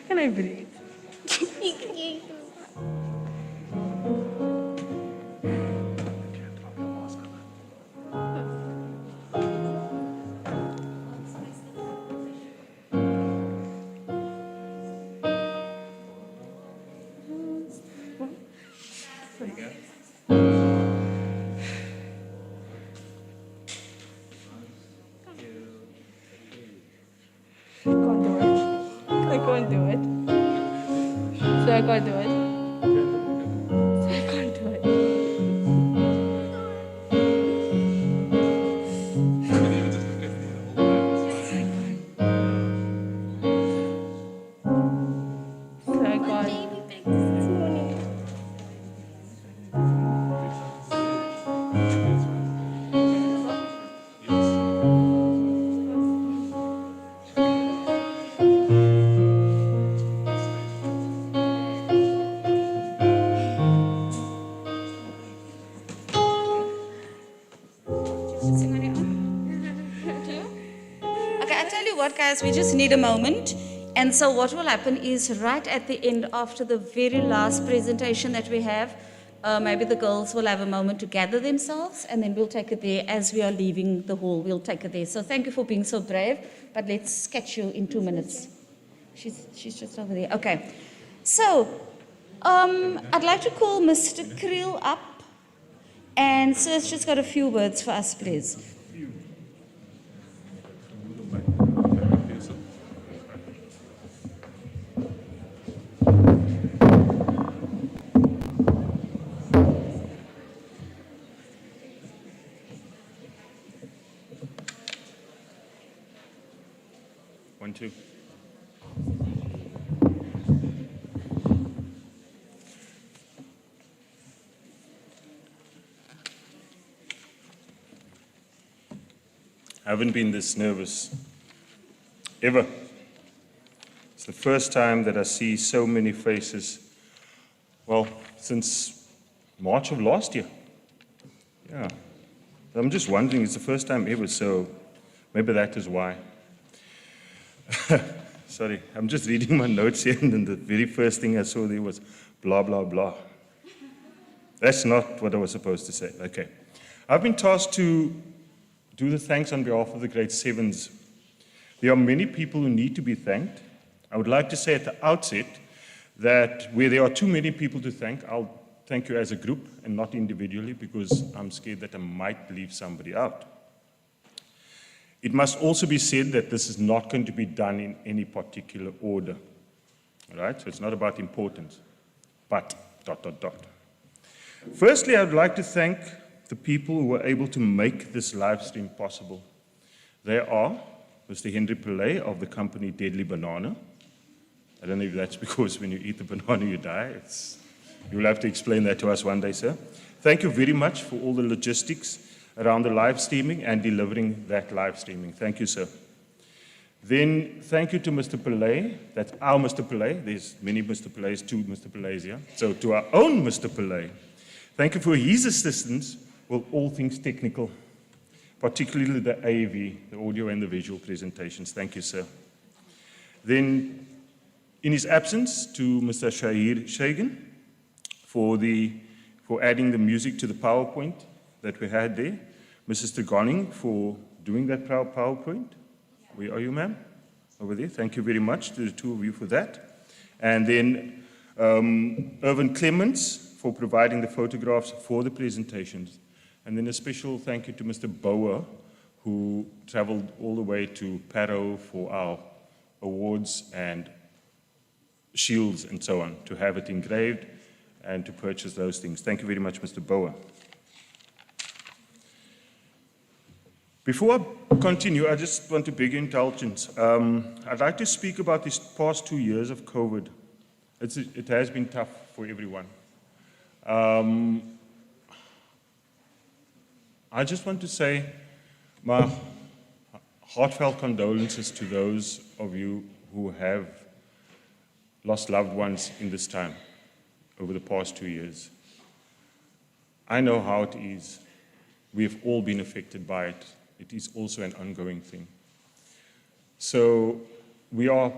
Can I breathe? I can't do it. So I can't do it. So I can't do it. So I can't. Okay, I tell you what, guys, we just need a moment. And so what will happen is right at the end, after the very last presentation that we have, maybe the girls will have a moment to gather themselves, and then we'll take it there as we are leaving the hall. We'll take it there. So thank you for being so brave, but let's catch you in 2 minutes. She's just over there. Okay. So I'd like to call Mr. Creel up, and sir's just got a few words for us, please. One, two. I haven't been this nervous ever. It's the first time that I see so many faces, well, since March of last year. Yeah. I'm just wondering, it's the first time ever, so maybe that is why. Sorry, I'm just reading my notes here, and then the very first thing I saw there was blah, blah, blah. That's not what I was supposed to say. Okay. I've been tasked to do the thanks on behalf of the grade 7s. There are many people who need to be thanked. I would like to say at the outset that where there are too many people to thank, I'll thank you as a group and not individually, because I'm scared that I might leave somebody out. It must also be said that this is not going to be done in any particular order. All right? So it's not about importance, but ... Firstly, I would like to thank the people who were able to make this live stream possible. They are Mr. Henry Pillay of the company Deadly Banana. I don't know if that's because when you eat the banana you die. You'll have to explain that to us one day, sir. Thank you very much for all the logistics around the live streaming and delivering that live streaming. Thank you, sir. Then thank you to Mr. Pillay. That's our Mr. Pillay. There's many Mr. Pillays, 2 Mr. Pillays here. So to our own Mr. Pillay, thank you for his assistance with all things technical, particularly the AV, the audio and the visual presentations. Thank you, sir. Then, in his absence, to Mr. Shahir Shagan for adding the music to the PowerPoint that we had there. Mrs. Tegoning for doing that PowerPoint. Where are you, ma'am? Over there. Thank you very much to the 2 of you for that. And then Irvin Clements for providing the photographs for the presentations. And then a special thank you to Mr. Bauer, who traveled all the way to Parow for our awards and shields and so on, to have it engraved and to purchase those things. Thank you very much, Mr. Bauer. Before I continue, I just want to beg your indulgence. I'd like to speak about these past 2 years of COVID. It has been tough for everyone. I just want to say my heartfelt condolences to those of you who have lost loved ones in this time over the past 2 years. I know how it is. We have all been affected by it. It is also an ongoing thing. So we are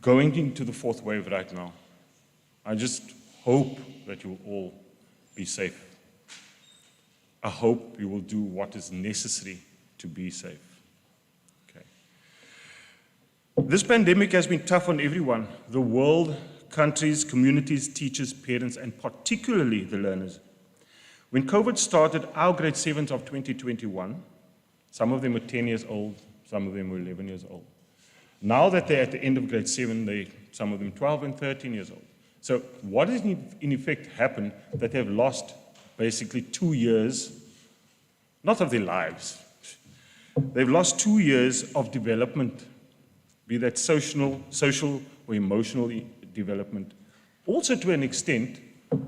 going into the fourth wave right now. I just hope that you will all be safe. I hope you will do what is necessary to be safe. Okay. This pandemic has been tough on everyone, the world, countries, communities, teachers, parents, and particularly the learners. When COVID started, our grade 7s of 2021, some of them were 10 years old, some of them were 11 years old. Now that they're at the end of grade 7, some of them 12 and 13 years old. So what has in effect happened that they've lost basically 2 years, not of their lives. They've lost 2 years of development, be that social or emotional development. Also to an extent,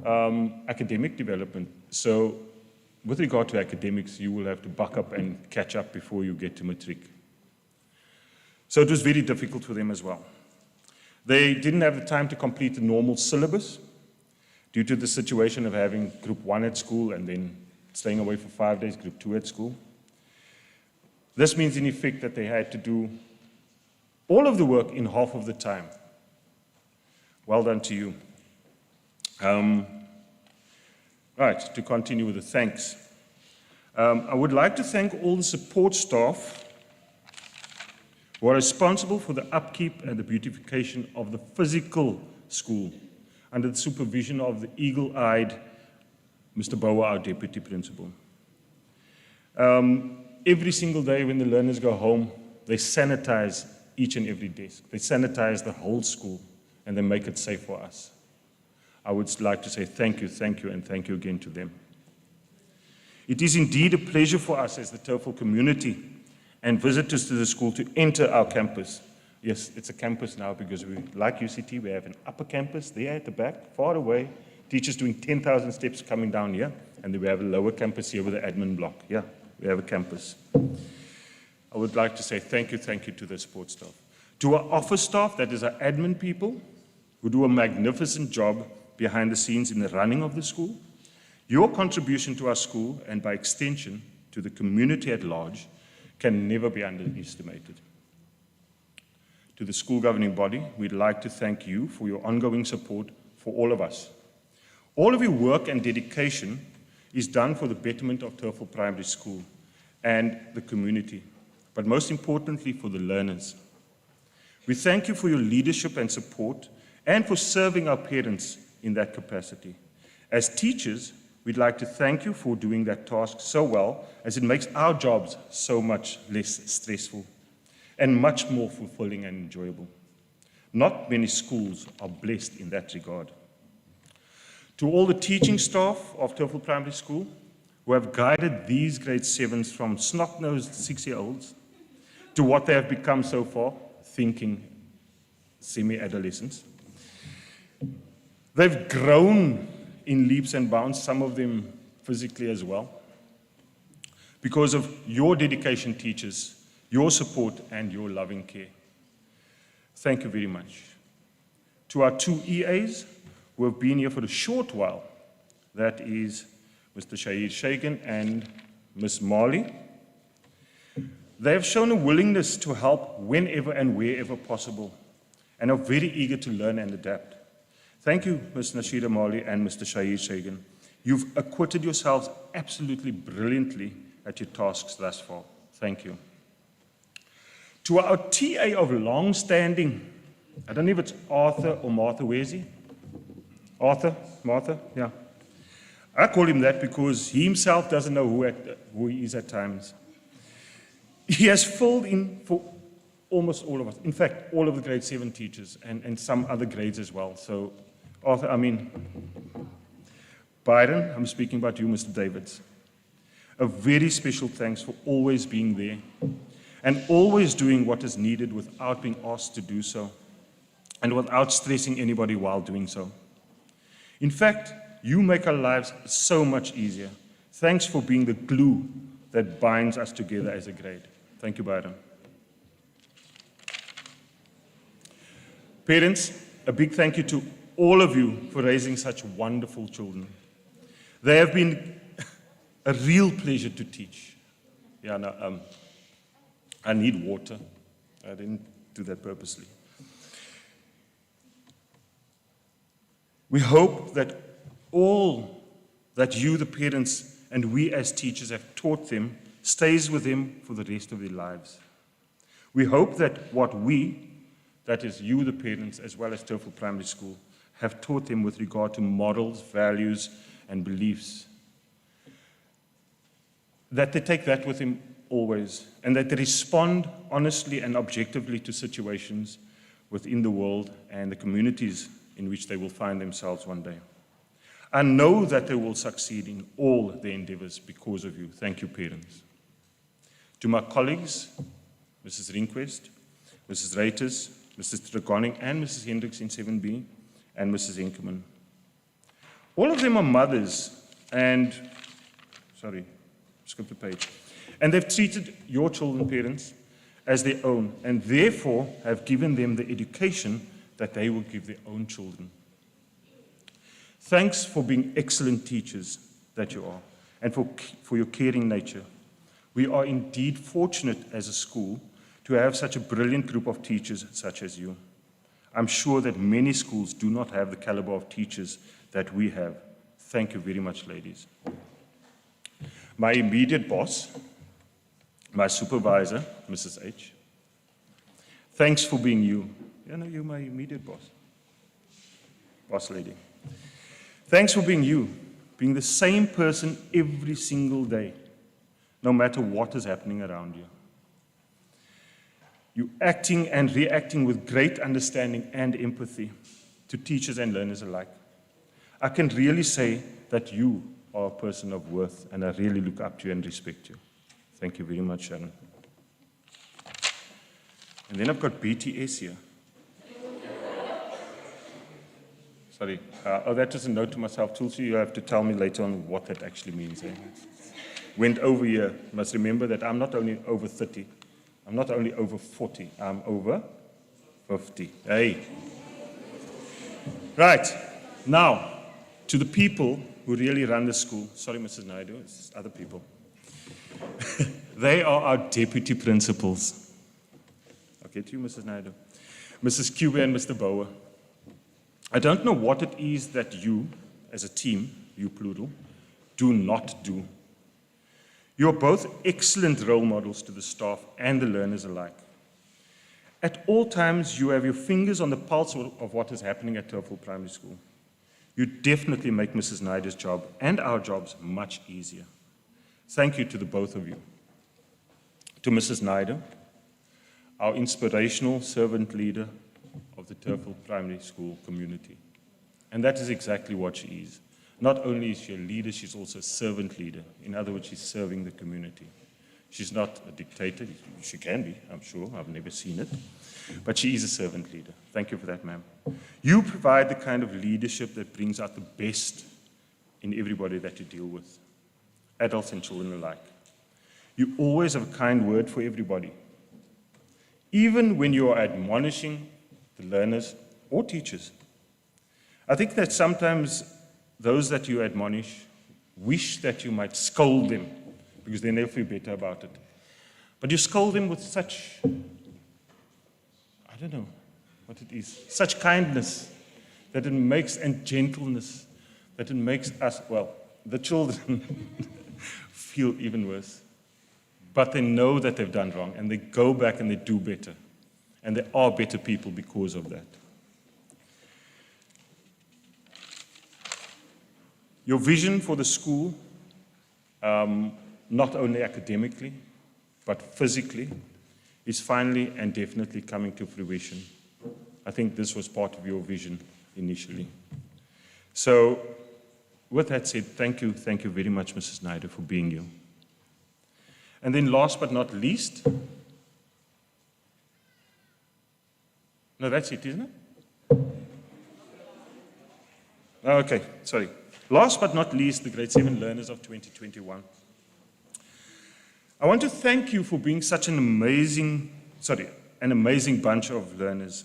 academic development. So with regard to academics, you will have to buck up and catch up before you get to matric. So it was very difficult for them as well. They didn't have the time to complete the normal syllabus due to the situation of having group 1 at school and then staying away for 5 days, group 2 at school. This means in effect that they had to do all of the work in half of the time. Well done to you. Right, to continue with the thanks. I would like to thank all the support staff who are responsible for the upkeep and the beautification of the physical school under the supervision of the eagle-eyed Mr. Bowa, our deputy principal. Every single day when the learners go home, they sanitize each and every desk. They sanitize the whole school, and they make it safe for us. I would like to say thank you, and thank you again to them. It is indeed a pleasure for us as the Turfhall community and visitors to the school to enter our campus. Yes, it's a campus now because we, like UCT, we have an upper campus there at the back, far away, teachers doing 10,000 steps coming down here, and then we have a lower campus here with the admin block. Yeah, we have a campus. I would like to say thank you to the support staff. To our office staff, that is our admin people, who do a magnificent job behind the scenes in the running of the school. Your contribution to our school, and by extension to the community at large, can never be underestimated. To the school governing body, we'd like to thank you for your ongoing support for all of us. All of your work and dedication is done for the betterment of Turfhall Primary School and the community, but most importantly for the learners. We thank you for your leadership and support and for serving our parents in that capacity. As teachers, we'd like to thank you for doing that task so well, as it makes our jobs so much less stressful and much more fulfilling and enjoyable. Not many schools are blessed in that regard. To all the teaching staff of Turfhall Primary School who have guided these grade 7s from snot-nosed 6-year-olds to what they have become so far, thinking semi-adolescents. They've grown in leaps and bounds, some of them physically as well, because of your dedication, teachers, your support, and your loving care. Thank you very much. To our 2 EAs who have been here for a short while, that is Mr. Shahid Shagan and Ms. Marley. They have shown a willingness to help whenever and wherever possible, and are very eager to learn and adapt. Thank you, Ms. Nashida Marley and Mr. Shahid Shagan. You've acquitted yourselves absolutely brilliantly at your tasks thus far. Thank you. To our TA of long-standing, I don't know if it's Arthur or Martha, where is he? Arthur? Martha? Yeah. I call him that because he himself doesn't know who he is at times. He has filled in for almost all of us. In fact, all of the grade 7 teachers and some other grades as well. So, Arthur, Byron, I'm speaking about you, Mr. Davids. A very special thanks for always being there and always doing what is needed without being asked to do so and without stressing anybody while doing so. In fact, you make our lives so much easier. Thanks for being the glue that binds us together as a grade. Thank you, Byron. Parents, a big thank you to all of you for raising such wonderful children. They have been a real pleasure to teach. Yeah, no, I need water. I didn't do that purposely. We hope that all that you, the parents, and we as teachers have taught them stays with them for the rest of their lives. We hope that what we, that is you, the parents, as well as Turfhall Primary School, have taught them with regard to morals, values, and beliefs, that they take that with them always, and that they respond honestly and objectively to situations within the world and the communities in which they will find themselves one day. I know that they will succeed in all their endeavors because of you. Thank you, parents. To my colleagues, Mrs. Rinquest, Mrs. Reiters, Mrs. Dragoning, and Mrs. Hendricks in 7B, and Mrs. Enkerman. All of them are mothers and, sorry, skip the page. And they've treated your children, parents, as their own, and therefore have given them the education that they will give their own children. Thanks for being excellent teachers that you are, and for your caring nature. We are indeed fortunate as a school to have such a brilliant group of teachers such as you. I'm sure that many schools do not have the caliber of teachers that we have. Thank you very much, ladies. My immediate boss, my supervisor, Mrs. H. Thanks for being you. Yeah, no, you're my immediate boss. Boss lady. Thanks for being you, being the same person every single day, no matter what is happening around you. You acting and reacting with great understanding and empathy to teachers and learners alike. I can really say that you are a person of worth, and I really look up to you and respect you. Thank you very much, Sharon. And then I've got BTS here. Sorry. Oh, that was a note to myself. Tulsi, you have to tell me later on what that actually means. Eh? Went over here. You must remember that I'm not only over 30, I'm not only over 40, I'm over 50. Hey. Right. Now, to the people who really run the school. Sorry, Mrs. Naidu, it's other people. They are our deputy principals. Okay, to you, Mrs. Naidu. Mrs. Cuba and Mr. Bauer. I don't know what it is that you, as a team, you plural, do not do. You're both excellent role models to the staff and the learners alike. At all times, you have your fingers on the pulse of what is happening at Turfhall Primary School. You definitely make Mrs. Naidu's job and our jobs much easier. Thank you to the both of you. To Mrs. Naidu, our inspirational servant leader of the Turfhall Primary School community. And that is exactly what she is. Not only is she a leader, she's also a servant leader. In other words, she's serving the community. She's not a dictator. She can be, I'm sure. I've never seen it. But she is a servant leader. Thank you for that, ma'am. You provide the kind of leadership that brings out the best in everybody that you deal with, adults and children alike. You always have a kind word for everybody. Even when you are admonishing the learners or teachers. I think that sometimes those that you admonish wish that you might scold them because then they'll feel better about it. But you scold them with such, I don't know what it is, such kindness that it makes, and gentleness, that it makes us, well, the children feel even worse. But they know that they've done wrong, and they go back and they do better. And they are better people because of that. Your vision for the school, not only academically, but physically, is finally and definitely coming to fruition. I think this was part of your vision initially. So, with that said, thank you very much, Mrs. Naidu, for being you. And then last but not least, no, that's it, isn't it? Oh, okay, sorry. Last but not least, the grade 7 learners of 2021. I want to thank you for being such an amazing bunch of learners.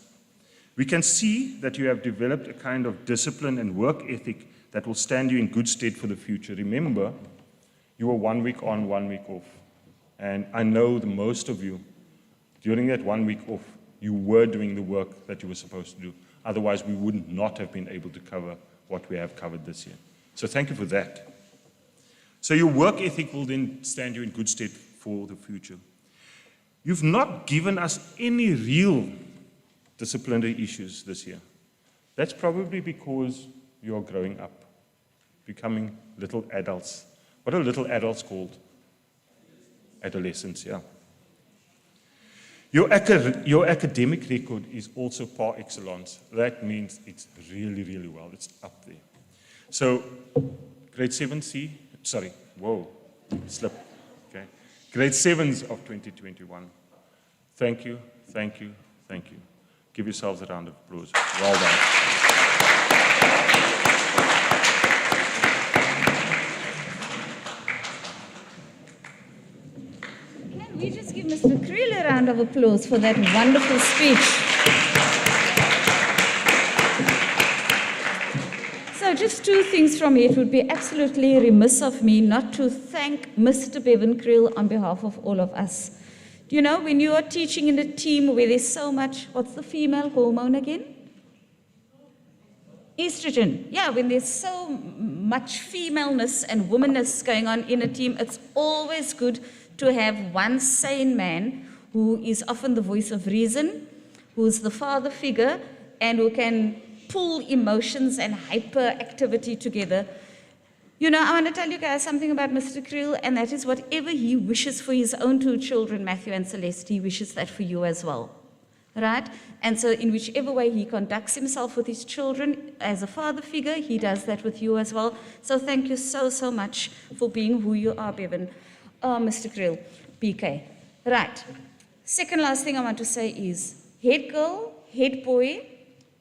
We can see that you have developed a kind of discipline and work ethic that will stand you in good stead for the future. Remember, you were 1 week on, 1 week off. And I know the most of you during that 1 week off, you were doing the work that you were supposed to do. Otherwise, we would not have been able to cover what we have covered this year. So thank you for that. So your work ethic will then stand you in good stead for the future. You've not given us any real disciplinary issues this year. That's probably because you're growing up, becoming little adults. What are little adults called? Adolescents, yeah. Your academic record is also par excellence. That means it's really, really well. It's up there. So, grade 7C, sorry, whoa, slip, okay. Grade 7s of 2021. Thank you, thank you, thank you. Give yourselves a round of applause. Well done. Can we just give Mr. Creel a round of applause for that wonderful speech? So just two things from me. It would be absolutely remiss of me not to thank Mr. Bevan Creel on behalf of all of us. You know, when you are teaching in a team where there's so much, what's the female hormone again? Estrogen. Yeah, when there's so much femaleness and womanness going on in a team, it's always good to have one sane man who is often the voice of reason, who's the father figure, and who can pull emotions and hyperactivity together. You know, I want to tell you guys something about Mr. Creel, and that is whatever he wishes for his own two children, Matthew and Celeste, he wishes that for you as well. Right? And so in whichever way he conducts himself with his children as a father figure, he does that with you as well. So thank you so, so much for being who you are, Bevan. Mr. Creel, BK. Right. Second last thing I want to say is head girl, head boy,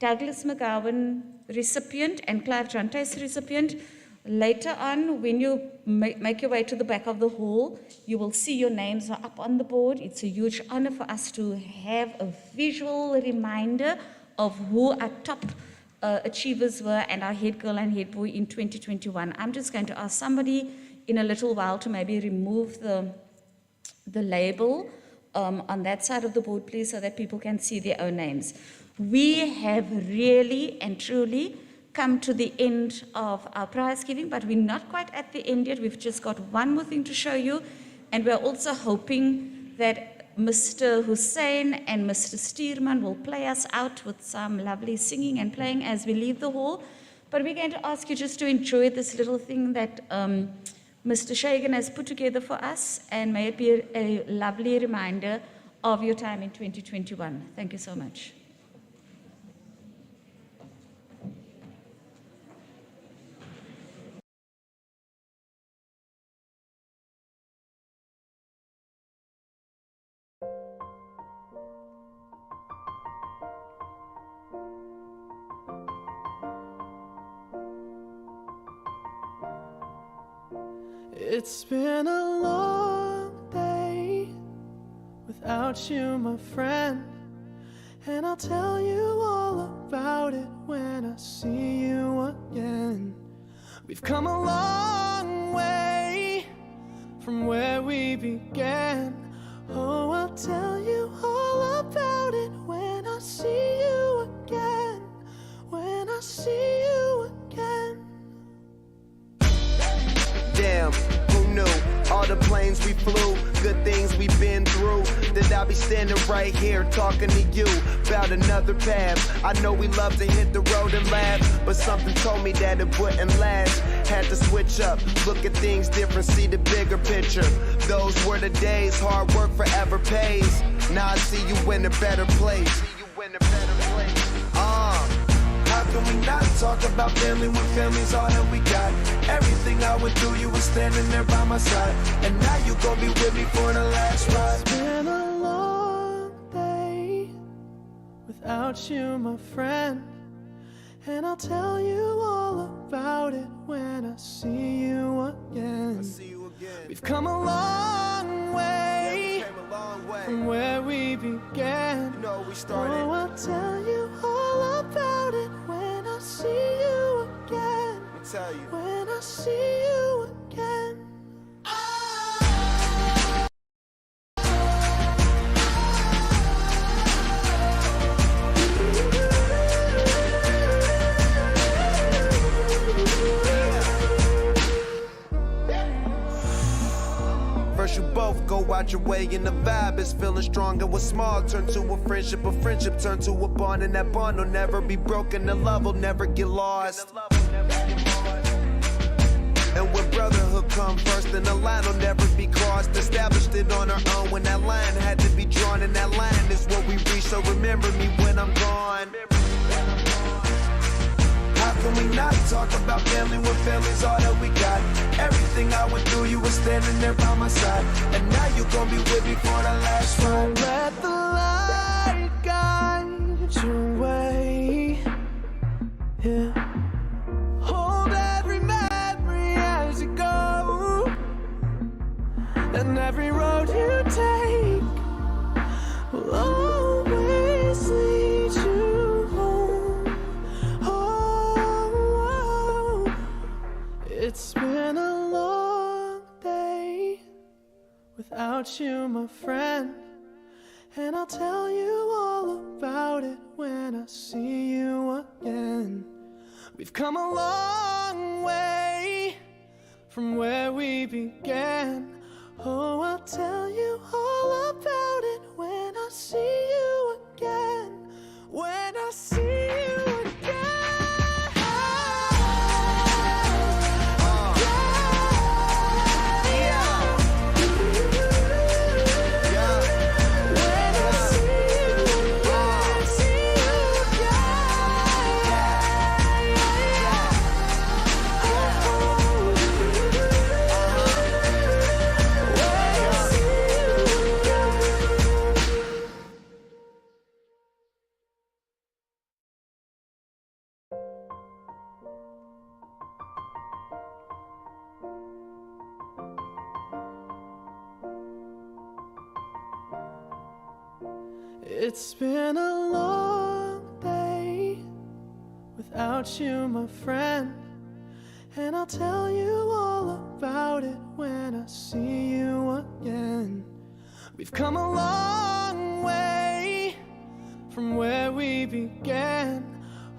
Douglas McGowan recipient and Clive Jantes recipient. Later on, when you make your way to the back of the hall, you will see your names are up on the board. It's a huge honor for us to have a visual reminder of who our top achievers were and our head girl and head boy in 2021. I'm just going to ask somebody in a little while to maybe remove the label on that side of the board, please, so that people can see their own names. We have really and truly come to the end of our prize giving, but we're not quite at the end yet. We've just got one more thing to show you, and we're also hoping that Mr. Hussein and Mr. Steerman will play us out with some lovely singing and playing as we leave the hall. But we're going to ask you just to enjoy this little thing that Mr. Shagan has put together for us, and may it be a lovely reminder of your time in 2021. Thank you so much. It's been a long day without you, my friend, and I'll tell you all about it when I see you again. We've come a long way from where we began. Oh, I'll tell you all about it when I see you again. When I see you again. Damn, who knew? All the planes we flew, good things we've been through, that I'll be standing right here talking to you about another path. I know we love to hit the road and laugh, but something told me that it wouldn't last. Had to switch up, look at things different, see the bigger picture. Those were the days, hard work forever pays. Now I see you in a better place. How can we not talk about family when family's all that we got? Everything I went through, you were standing there by my side, and now you gon' be with me for the last ride. It's been a long day without you, my friend, and I'll tell you all about it when I see you again. We've come a long way, from where we began. Oh, I'll tell you all about it when I see you again. When I see you again. First you both go out your way and the vibe is feeling strong, and what's small turn to a friendship turn to a bond, and that bond will never be broken, the love will never get lost. And when brotherhood come first, then the line will never be crossed. Established it on our own when that line had to be drawn, and that line is what we reach, so remember me when I'm gone. How can we not talk about family when family's all that we got? Everything I went through, you were standing there by my side, and now you gon' be with me for the last ride. Let the light guide your way. Yeah. Hold every memory as you go, and every road you take will always lead you home. Oh, it's been a long day without you, my friend, and I'll tell you all about it when I see you again. We've come a long way from where we began. Oh, I'll tell you all about it when I see you again. When I see you again. It's been a long day without you, my friend, and I'll tell you all about it when I see you again. We've come a long way from where we began.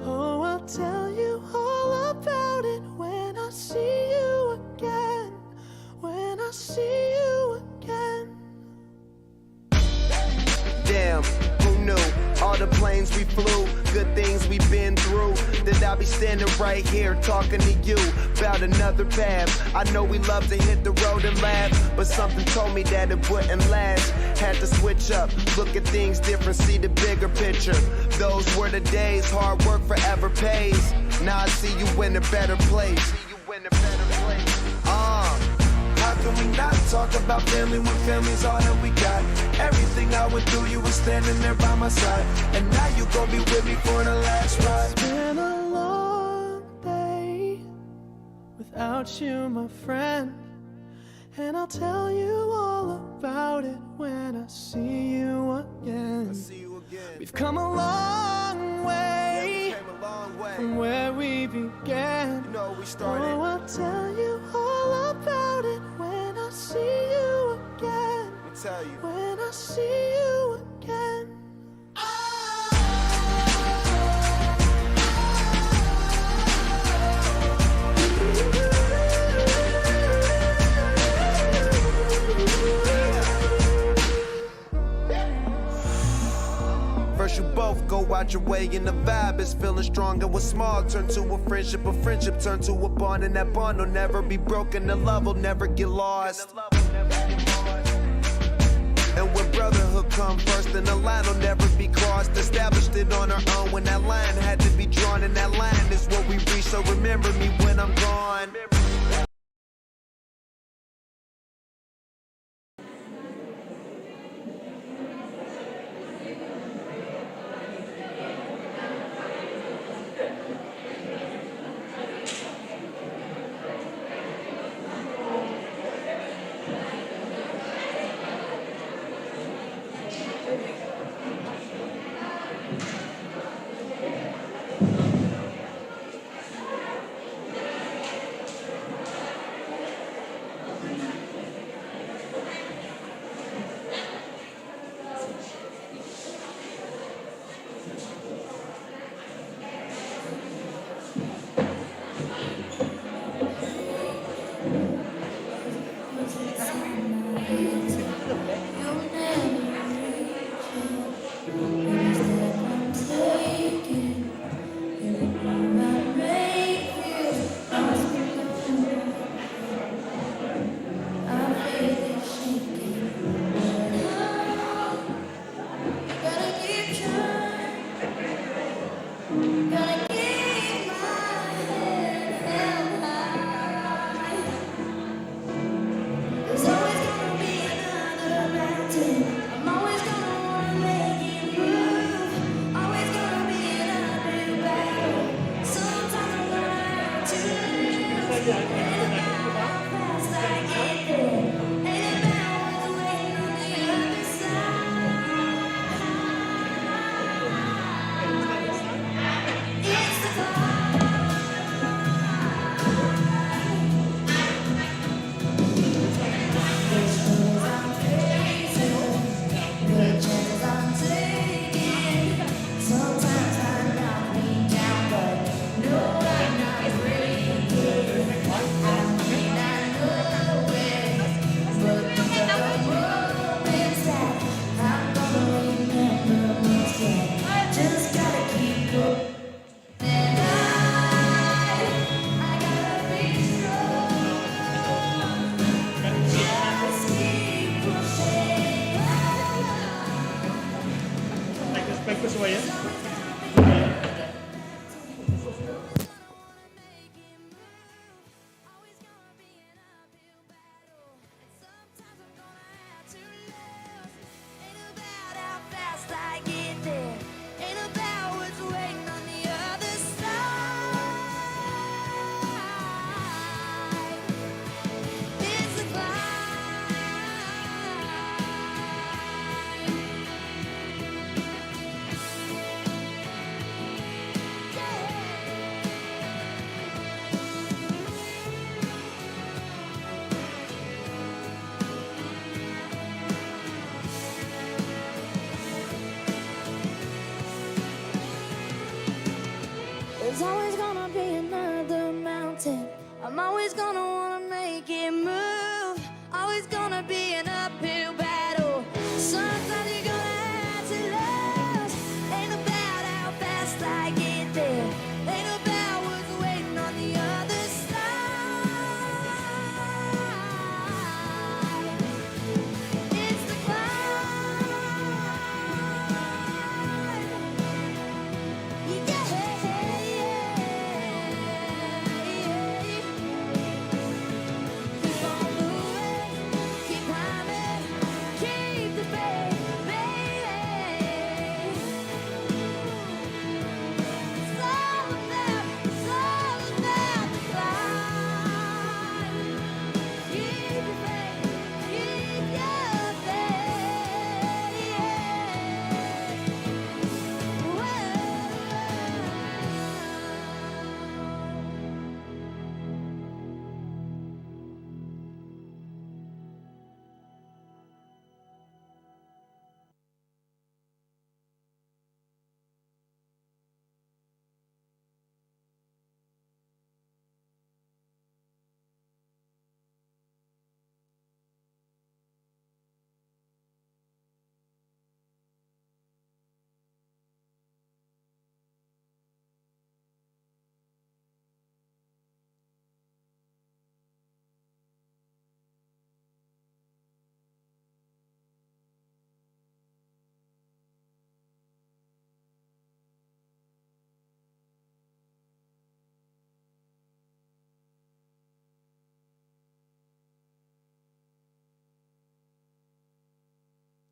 Oh, I'll tell you all about it when I see you again. When I see you again. Damn, who knew? All the planes we flew, good things we've been through, that I'll be standing right here talking to you about another path. I know we love to hit the road and laugh, but something told me that it wouldn't last. Had to switch up, look at things different, see the bigger picture. Those were the days, hard work forever pays. Now I see you in a better place. How can we not talk about family when family's all that we got? Everything I went through, you were standing there by my side, and now you gon' be with me for the last ride. It's been a long day without you, my friend, and I'll tell you all about it when I see you again. We've come a long way from where we began. Oh, I'll tell you all about it when I see you again. When I see you again. First you both go out your way and the vibe is feeling strong, and what's small turn to a friendship turn to a bond, and that bond will never be broken, the love will never get lost. And when brotherhood come first, then the line will never be crossed. Established it on our own when that line had to be drawn, and that line is what we reach, so remember me when I'm gone. Breakfast away, yeah? There's always gonna be another mountain. I'm always gonna wanna make it move. Always gonna be an uphill